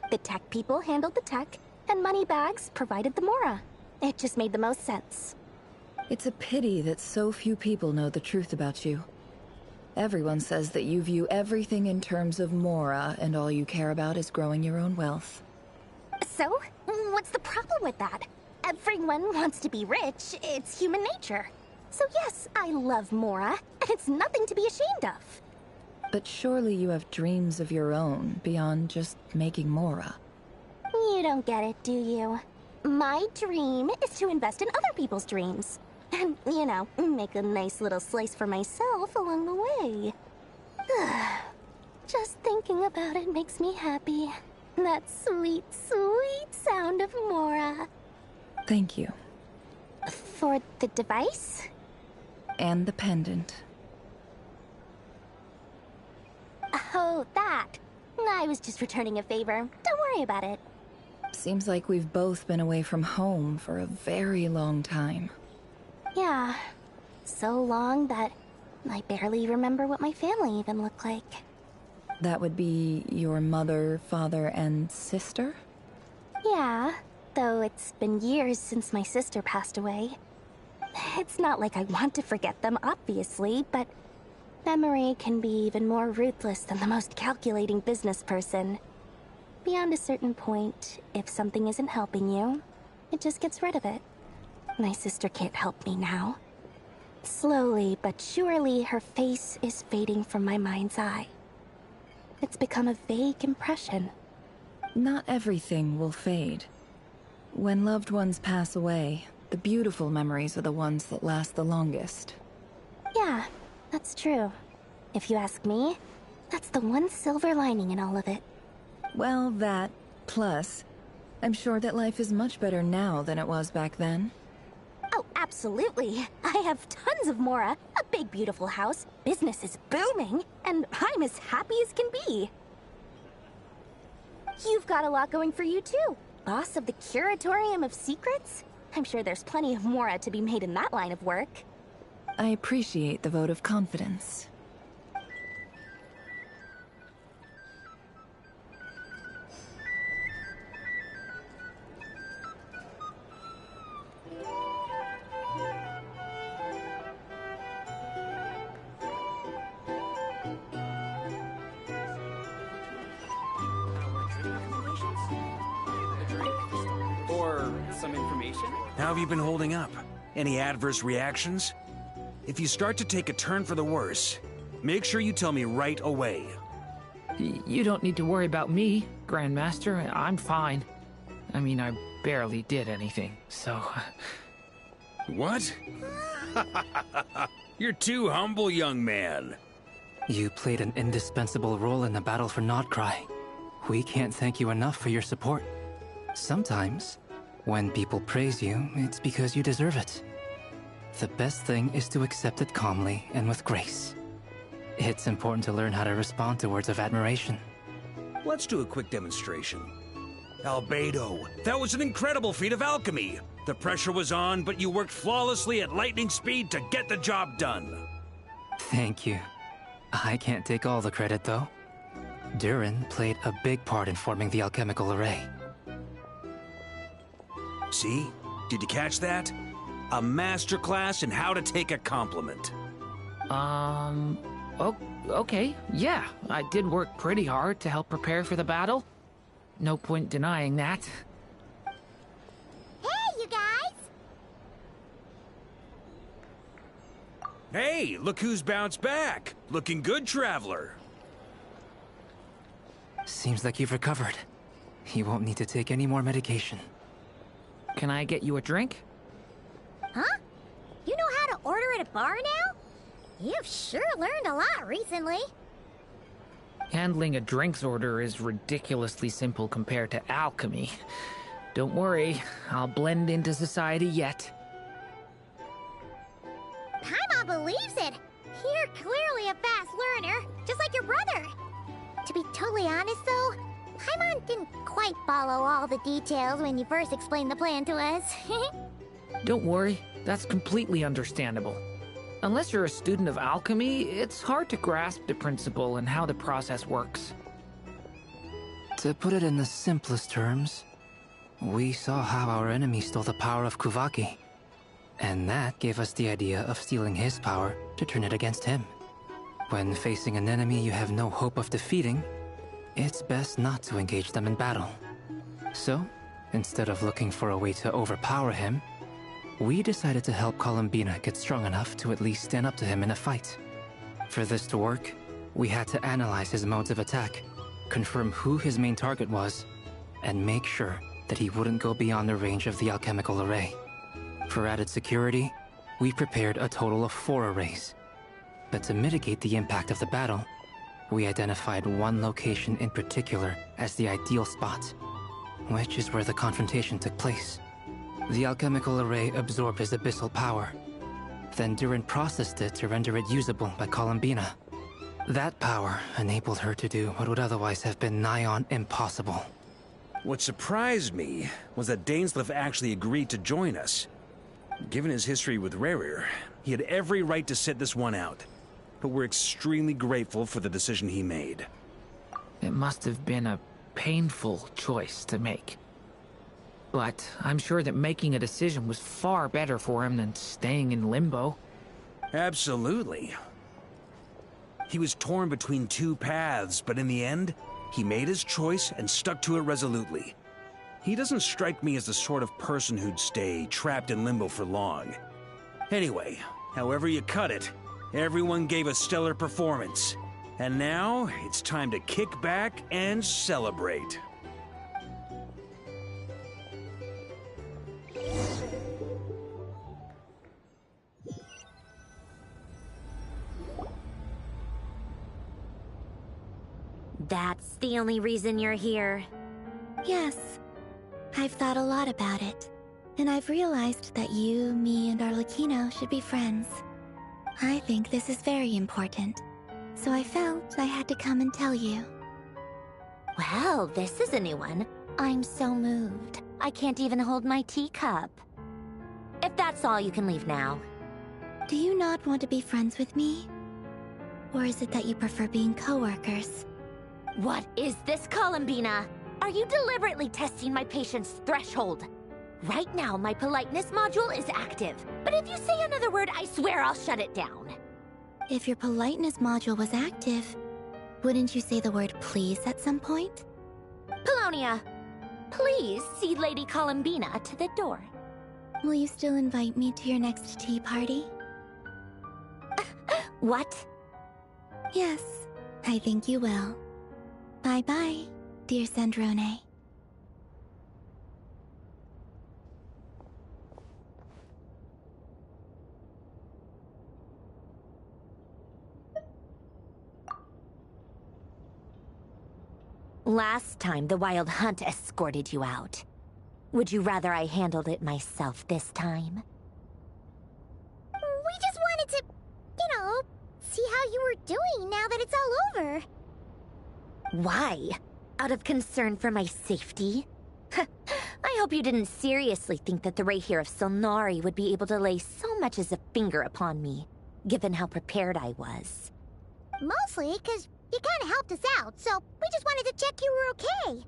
[SPEAKER 5] The tech people handled the tech, and Moneybags provided the Mora. It just made the most sense.
[SPEAKER 6] It's a pity that so few people know the truth about you. Everyone says that you view everything in terms of Mora, and all you care about is growing your own wealth.
[SPEAKER 5] So, what's the problem with that? Everyone wants to be rich, it's human nature. So yes, I love Mora, and it's nothing to be ashamed of.
[SPEAKER 6] But surely you have dreams of your own, beyond just making Mora.
[SPEAKER 5] You don't get it, do you? My dream is to invest in other people's dreams. And, you know, make a nice little slice for myself along the way. Just thinking about it makes me happy. That sweet, sweet sound of Mora.
[SPEAKER 6] Thank you.
[SPEAKER 5] For the device?
[SPEAKER 6] And the pendant.
[SPEAKER 5] Oh, that. I was just returning a favor. Don't worry about it.
[SPEAKER 6] Seems like we've both been away from home for a very long time.
[SPEAKER 5] Yeah. So long that I barely remember what my family even looked like.
[SPEAKER 6] That would be your mother, father, and sister?
[SPEAKER 5] Yeah, though it's been years since my sister passed away. It's not like I want to forget them, obviously, but memory can be even more ruthless than the most calculating business person. Beyond a certain point, if something isn't helping you, it just gets rid of it. My sister can't help me now. Slowly but surely, her face is fading from my mind's eye. It's become a vague impression.
[SPEAKER 6] Not everything will fade. When loved ones pass away, the beautiful memories are the ones that last the longest.
[SPEAKER 5] Yeah, that's true. If you ask me, that's the one silver lining in all of it.
[SPEAKER 6] Well, that, plus, I'm sure that life is much better now than it was back then.
[SPEAKER 5] Oh, absolutely. I have tons of Mora, a big beautiful house, business is booming, and I'm as happy as can be. You've got a lot going for you too. Boss of the Curatorium of Secrets? I'm sure there's plenty of Mora to be made in that line of work.
[SPEAKER 6] I appreciate the vote of confidence.
[SPEAKER 16] Or some information?
[SPEAKER 2] How have you been holding up? Any adverse reactions? If you start to take a turn for the worse, make sure you tell me right away.
[SPEAKER 8] You don't need to worry about me, Grandmaster. I'm fine. I mean, I barely did anything, so...
[SPEAKER 2] What? You're too humble, young man.
[SPEAKER 9] You played an indispensable role in the battle for Nodcry. We can't thank you enough for your support. Sometimes, when people praise you, it's because you deserve it. The best thing is to accept it calmly and with grace. It's important to learn how to respond to words of admiration.
[SPEAKER 2] Let's do a quick demonstration. Albedo, that was an incredible feat of alchemy. The pressure was on, but you worked flawlessly at lightning speed to get the job done.
[SPEAKER 9] Thank you. I can't take all the credit, though. Durin played a big part in forming the alchemical array.
[SPEAKER 2] See? Did you catch that? A masterclass in how to take a compliment.
[SPEAKER 8] Okay, yeah. I did work pretty hard to help prepare for the battle. No point denying that.
[SPEAKER 7] Hey, you guys!
[SPEAKER 2] Hey, look who's bounced back. Looking good, Traveler.
[SPEAKER 9] Seems like you've recovered. You won't need to take any more medication.
[SPEAKER 8] Can I get you a drink?
[SPEAKER 7] Huh? You know how to order at a bar now? You've sure learned a lot recently.
[SPEAKER 8] Handling a drinks order is ridiculously simple compared to alchemy. Don't worry, I'll blend into society yet.
[SPEAKER 7] Paimon believes it. You're clearly a fast learner, just like your brother. To be totally honest, though, Paimon didn't quite follow all the details when you first explained the plan to us.
[SPEAKER 8] Don't worry, that's completely understandable. Unless you're a student of alchemy, it's hard to grasp the principle and how the process works.
[SPEAKER 9] To put it in the simplest terms, we saw how our enemy stole the power of Kuvaki. And that gave us the idea of stealing his power to turn it against him. When facing an enemy you have no hope of defeating, it's best not to engage them in battle. So, instead of looking for a way to overpower him, we decided to help Columbina get strong enough to at least stand up to him in a fight. For this to work, we had to analyze his modes of attack, confirm who his main target was, and make sure that he wouldn't go beyond the range of the alchemical array. For added security, we prepared a total of 4 arrays. But to mitigate the impact of the battle, we identified one location in particular as the ideal spot, which is where the confrontation took place. The alchemical array absorbed his abyssal power. Then Durin processed it to render it usable by Columbina. That power enabled her to do what would otherwise have been nigh on impossible.
[SPEAKER 2] What surprised me was that Dainsleif actually agreed to join us. Given his history with Rerir, he had every right to sit this one out. But we're extremely grateful for the decision he made.
[SPEAKER 8] It must have been a painful choice to make. But I'm sure that making a decision was far better for him than staying in limbo.
[SPEAKER 2] Absolutely. He was torn between 2 paths, but in the end, he made his choice and stuck to it resolutely. He doesn't strike me as the sort of person who'd stay trapped in limbo for long. Anyway, however you cut it, everyone gave a stellar performance. And now, it's time to kick back and celebrate.
[SPEAKER 17] That's the only reason you're here.
[SPEAKER 7] Yes. I've thought a lot about it. And I've realized that you, me, and Arlecchino should be friends. I think this is very important. So I felt I had to come and tell you.
[SPEAKER 17] Well, this is a new one. I'm so moved. I can't even hold my teacup. If that's all, you can leave now.
[SPEAKER 7] Do you not want to be friends with me? Or is it that you prefer being co-workers?
[SPEAKER 17] What is this, Columbina? Are you deliberately testing my patience threshold? Right now, my politeness module is active. But if you say another word, I swear I'll shut it down.
[SPEAKER 7] If your politeness module was active, wouldn't you say the word please at some point?
[SPEAKER 17] Polonia, please see Lady Columbina to the door.
[SPEAKER 7] Will you still invite me to your next tea party?
[SPEAKER 17] What?
[SPEAKER 7] Yes, I think you will. Bye-bye, dear Sandrone.
[SPEAKER 17] Last time, the Wild Hunt escorted you out. Would you rather I handled it myself this time?
[SPEAKER 7] We just wanted to, see how you were doing now that it's all over.
[SPEAKER 17] Why? Out of concern for my safety? I hope you didn't seriously think that the Rayhir of Silnari would be able to lay so much as a finger upon me, given how prepared I was.
[SPEAKER 7] Mostly because you kind of helped us out, so we just wanted to check you were okay.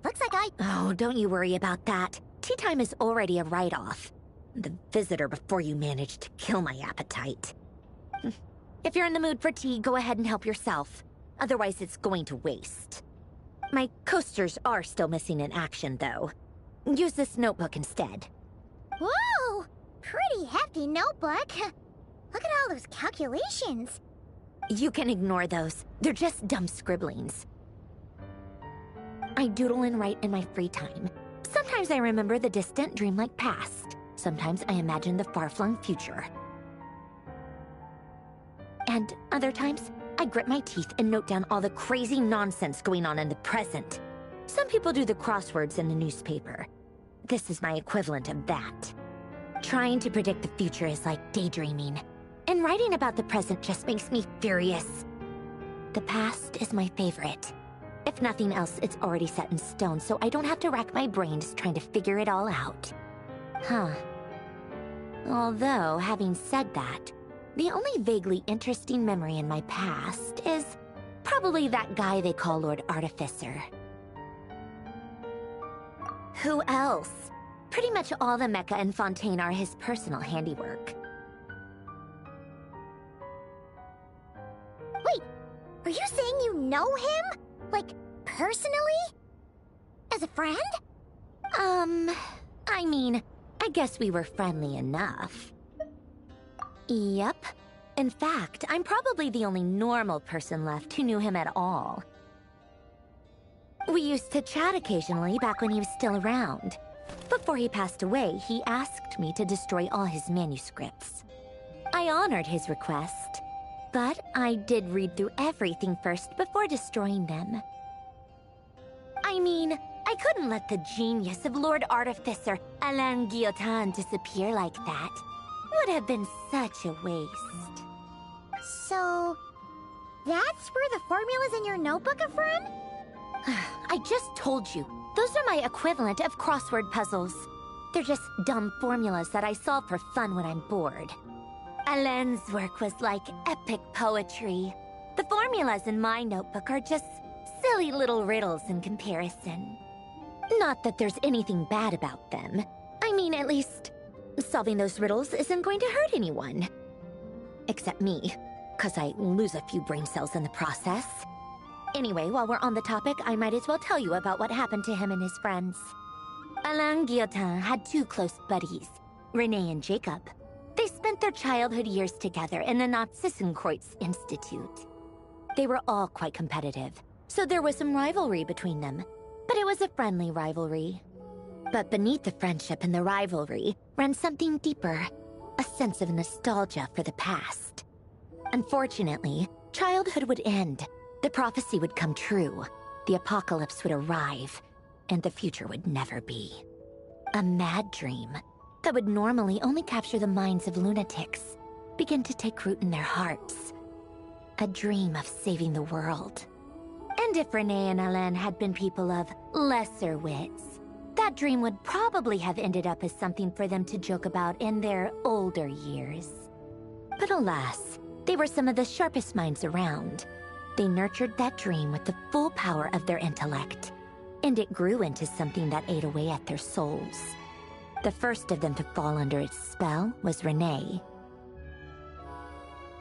[SPEAKER 7] Looks like
[SPEAKER 17] Oh, don't you worry about that. Tea time is already a write-off. The visitor before you managed to kill my appetite. If you're in the mood for tea, go ahead and help yourself. Otherwise, it's going to waste. My coasters are still missing in action, though. Use this notebook instead.
[SPEAKER 7] Whoa! Pretty hefty notebook. Look at all those calculations.
[SPEAKER 17] You can ignore those. They're just dumb scribblings. I doodle and write in my free time. Sometimes I remember the distant, dreamlike past. Sometimes I imagine the far-flung future. And other times, I grit my teeth and note down all the crazy nonsense going on in the present. Some people do the crosswords in the newspaper. This is my equivalent of that. Trying to predict the future is like daydreaming. And writing about the present just makes me furious. The past is my favorite. If nothing else, it's already set in stone, so I don't have to rack my brains trying to figure it all out. Huh. Although, having said that, the only vaguely interesting memory in my past is probably that guy they call Lord Artificer. Who else? Pretty much all the mecha in Fontaine are his personal handiwork.
[SPEAKER 7] Wait, are you saying you know him? Like, personally? As a friend?
[SPEAKER 17] I mean, I guess we were friendly enough. Yep. In fact, I'm probably the only normal person left who knew him at all. We used to chat occasionally back when he was still around. Before he passed away, he asked me to destroy all his manuscripts. I honored his request, but I did read through everything first before destroying them. I mean, I couldn't let the genius of Lord Artificer Alain Guillotin disappear like that. Would have been such a waste.
[SPEAKER 7] So, that's where the formula's in your notebook are from?
[SPEAKER 17] I just told you. Those are my equivalent of crossword puzzles. They're just dumb formulas that I solve for fun when I'm bored. Alain's work was like epic poetry. The formulas in my notebook are just silly little riddles in comparison. Not that there's anything bad about them. I mean, at least, solving those riddles isn't going to hurt anyone. Except me, 'cause I lose a few brain cells in the process. Anyway, while we're on the topic, I might as well tell you about what happened to him and his friends. Alain Guillotin had two close buddies, Renee and Jacob. They spent their childhood years together in the Nazissenkreuz Institute. They were all quite competitive, so there was some rivalry between them, but it was a friendly rivalry. But beneath the friendship and the rivalry ran something deeper, a sense of nostalgia for the past. Unfortunately, childhood would end. The prophecy would come true, the apocalypse would arrive, and the future would never be. A mad dream that would normally only capture the minds of lunatics began to take root in their hearts. A dream of saving the world. And if Renee and Alain had been people of lesser wits, that dream would probably have ended up as something for them to joke about in their older years. But alas, they were some of the sharpest minds around. They nurtured that dream with the full power of their intellect, and it grew into something that ate away at their souls. The first of them to fall under its spell was Renee.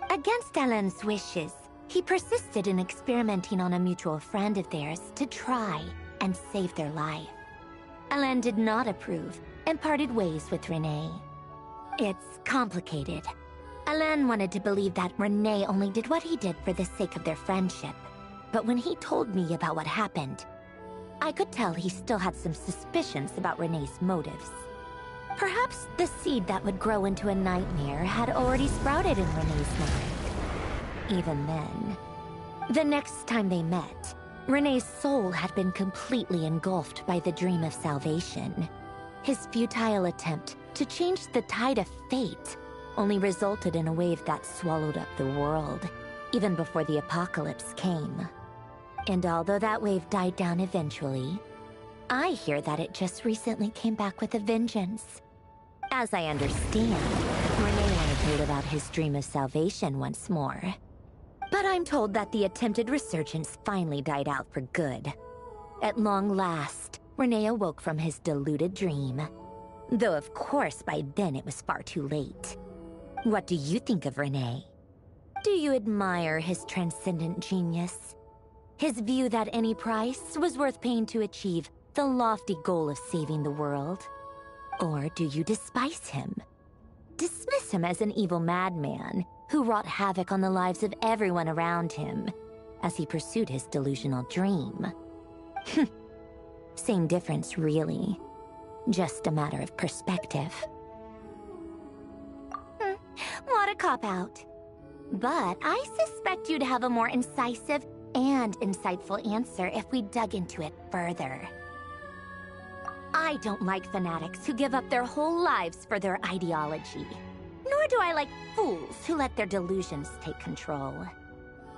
[SPEAKER 17] Against Alain's wishes, he persisted in experimenting on a mutual friend of theirs to try and save their life. Alain did not approve and parted ways with Renee. It's complicated. Alain wanted to believe that Renee only did what he did for the sake of their friendship. But when he told me about what happened, I could tell he still had some suspicions about Renee's motives. Perhaps the seed that would grow into a nightmare had already sprouted in Renee's mind. Even then, the next time they met, Renee's soul had been completely engulfed by the dream of salvation. His futile attempt to change the tide of fate only resulted in a wave that swallowed up the world, even before the apocalypse came. And although that wave died down eventually, I hear that it just recently came back with a vengeance. As I understand, Renee wanted to live out his dream of salvation once more. But I'm told that the attempted resurgence finally died out for good. At long last, Renee awoke from his deluded dream. Though of course by then it was far too late. What do you think of Renee? Do you admire his transcendent genius? His view that any price was worth paying to achieve the lofty goal of saving the world? Or do you despise him? Dismiss him as an evil madman who wrought havoc on the lives of everyone around him as he pursued his delusional dream? Same difference, really. Just a matter of perspective. What a cop-out. But I suspect you'd have a more incisive and insightful answer if we dug into it further. I don't like fanatics who give up their whole lives for their ideology. Nor do I like fools who let their delusions take control.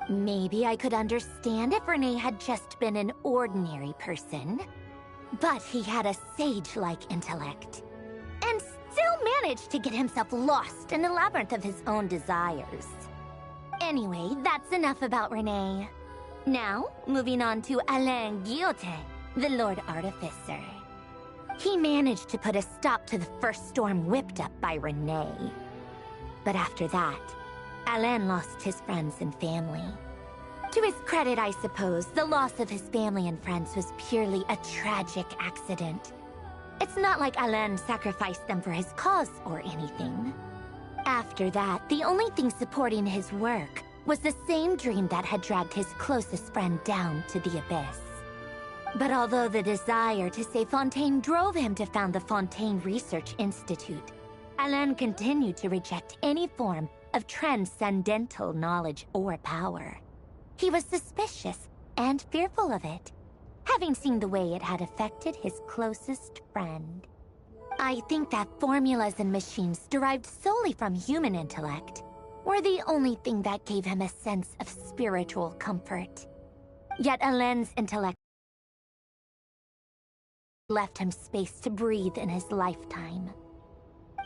[SPEAKER 17] Maybe I could understand if Renee had just been an ordinary person. But he had a sage-like intellect. And still managed to get himself lost in the labyrinth of his own desires. Anyway, that's enough about Renee. Now, moving on to Alain Guillotin, the Lord Artificer. He managed to put a stop to the first storm whipped up by Renee. But after that, Alain lost his friends and family. To his credit, I suppose, the loss of his family and friends was purely a tragic accident. It's not like Alain sacrificed them for his cause or anything. After that, the only thing supporting his work was the same dream that had dragged his closest friend down to the abyss. But although the desire to save Fontaine drove him to found the Fontaine Research Institute, Alain continued to reject any form of transcendental knowledge or power. He was suspicious and fearful of it, having seen the way it had affected his closest friend. I think that formulas and machines derived solely from human intellect were the only thing that gave him a sense of spiritual comfort. Yet Alain's intellect left him space to breathe in his lifetime.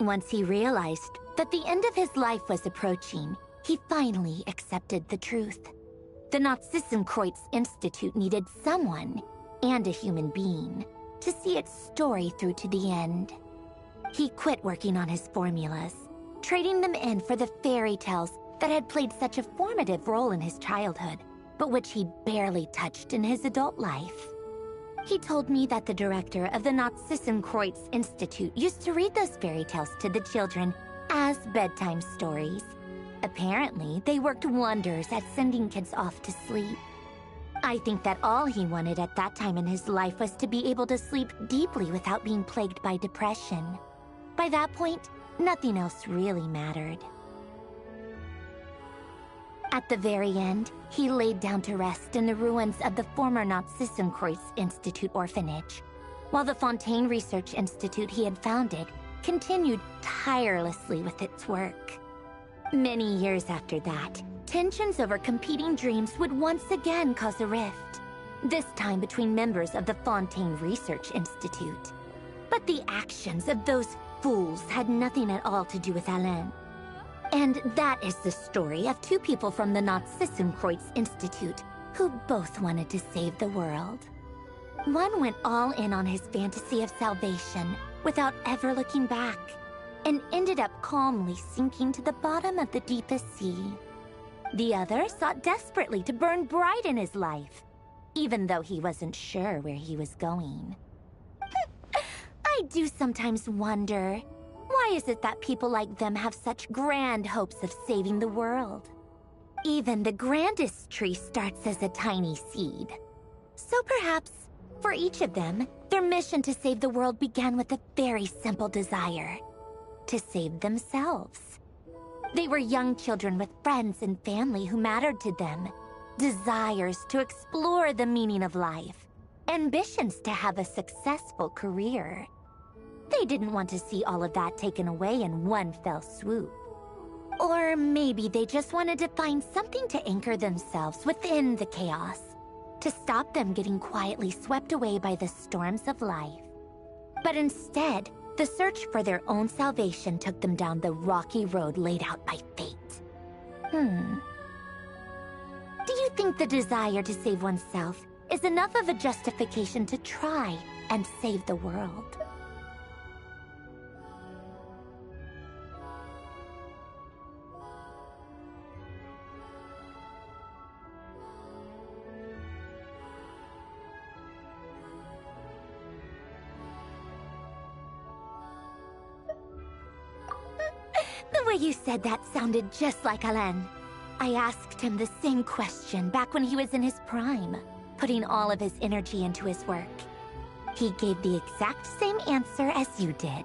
[SPEAKER 17] Once he realized that the end of his life was approaching, he finally accepted the truth. The Nazissenkreuz Institute needed someone, and a human being, to see its story through to the end. He quit working on his formulas, trading them in for the fairy tales that had played such a formative role in his childhood, but which he barely touched in his adult life. He told me that the director of the Nazissenkreuz Institute used to read those fairy tales to the children as bedtime stories. Apparently, they worked wonders at sending kids off to sleep. I think that all he wanted at that time in his life was to be able to sleep deeply without being plagued by depression. By that point, nothing else really mattered. At the very end, he laid down to rest in the ruins of the former Nazissenkreuz Institute orphanage, while the Fontaine Research Institute he had founded continued tirelessly with its work. Many years after that, tensions over competing dreams would once again cause a rift, this time between members of the Fontaine Research Institute. But the actions of those fools had nothing at all to do with Alain. And that is the story of two people from the Nazissenkreuz Institute who both wanted to save the world. One went all in on his fantasy of salvation without ever looking back, and ended up calmly sinking to the bottom of the deepest sea. The other sought desperately to burn bright in his life, even though he wasn't sure where he was going. I do sometimes wonder, why is it that people like them have such grand hopes of saving the world? Even the grandest tree starts as a tiny seed. So perhaps, for each of them, their mission to save the world began with a very simple desire: to save themselves. They were young children with friends and family who mattered to them, desires to explore the meaning of life, ambitions to have a successful career. They didn't want to see all of that taken away in one fell swoop. Or maybe they just wanted to find something to anchor themselves within the chaos, to stop them getting quietly swept away by the storms of life. But instead, the search for their own salvation took them down the rocky road laid out by fate. Do you think the desire to save oneself is enough of a justification to try and save the world? The way you said that sounded just like Alain. I asked him the same question back when he was in his prime, putting all of his energy into his work. He gave the exact same answer as you did.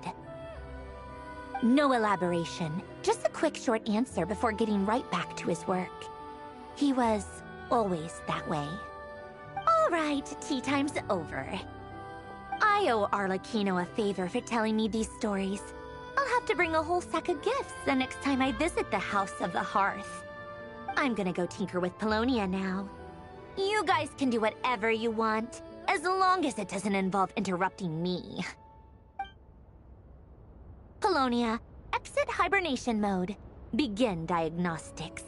[SPEAKER 17] No elaboration, just a quick short answer before getting right back to his work. He was always that way. All right, tea time's over. I owe Arlecchino a favor for telling me these stories. I'll have to bring a whole sack of gifts the next time I visit the House of the Hearth. I'm gonna go tinker with Polonia now. You guys can do whatever you want, as long as it doesn't involve interrupting me. Polonia, exit hibernation mode. Begin diagnostics.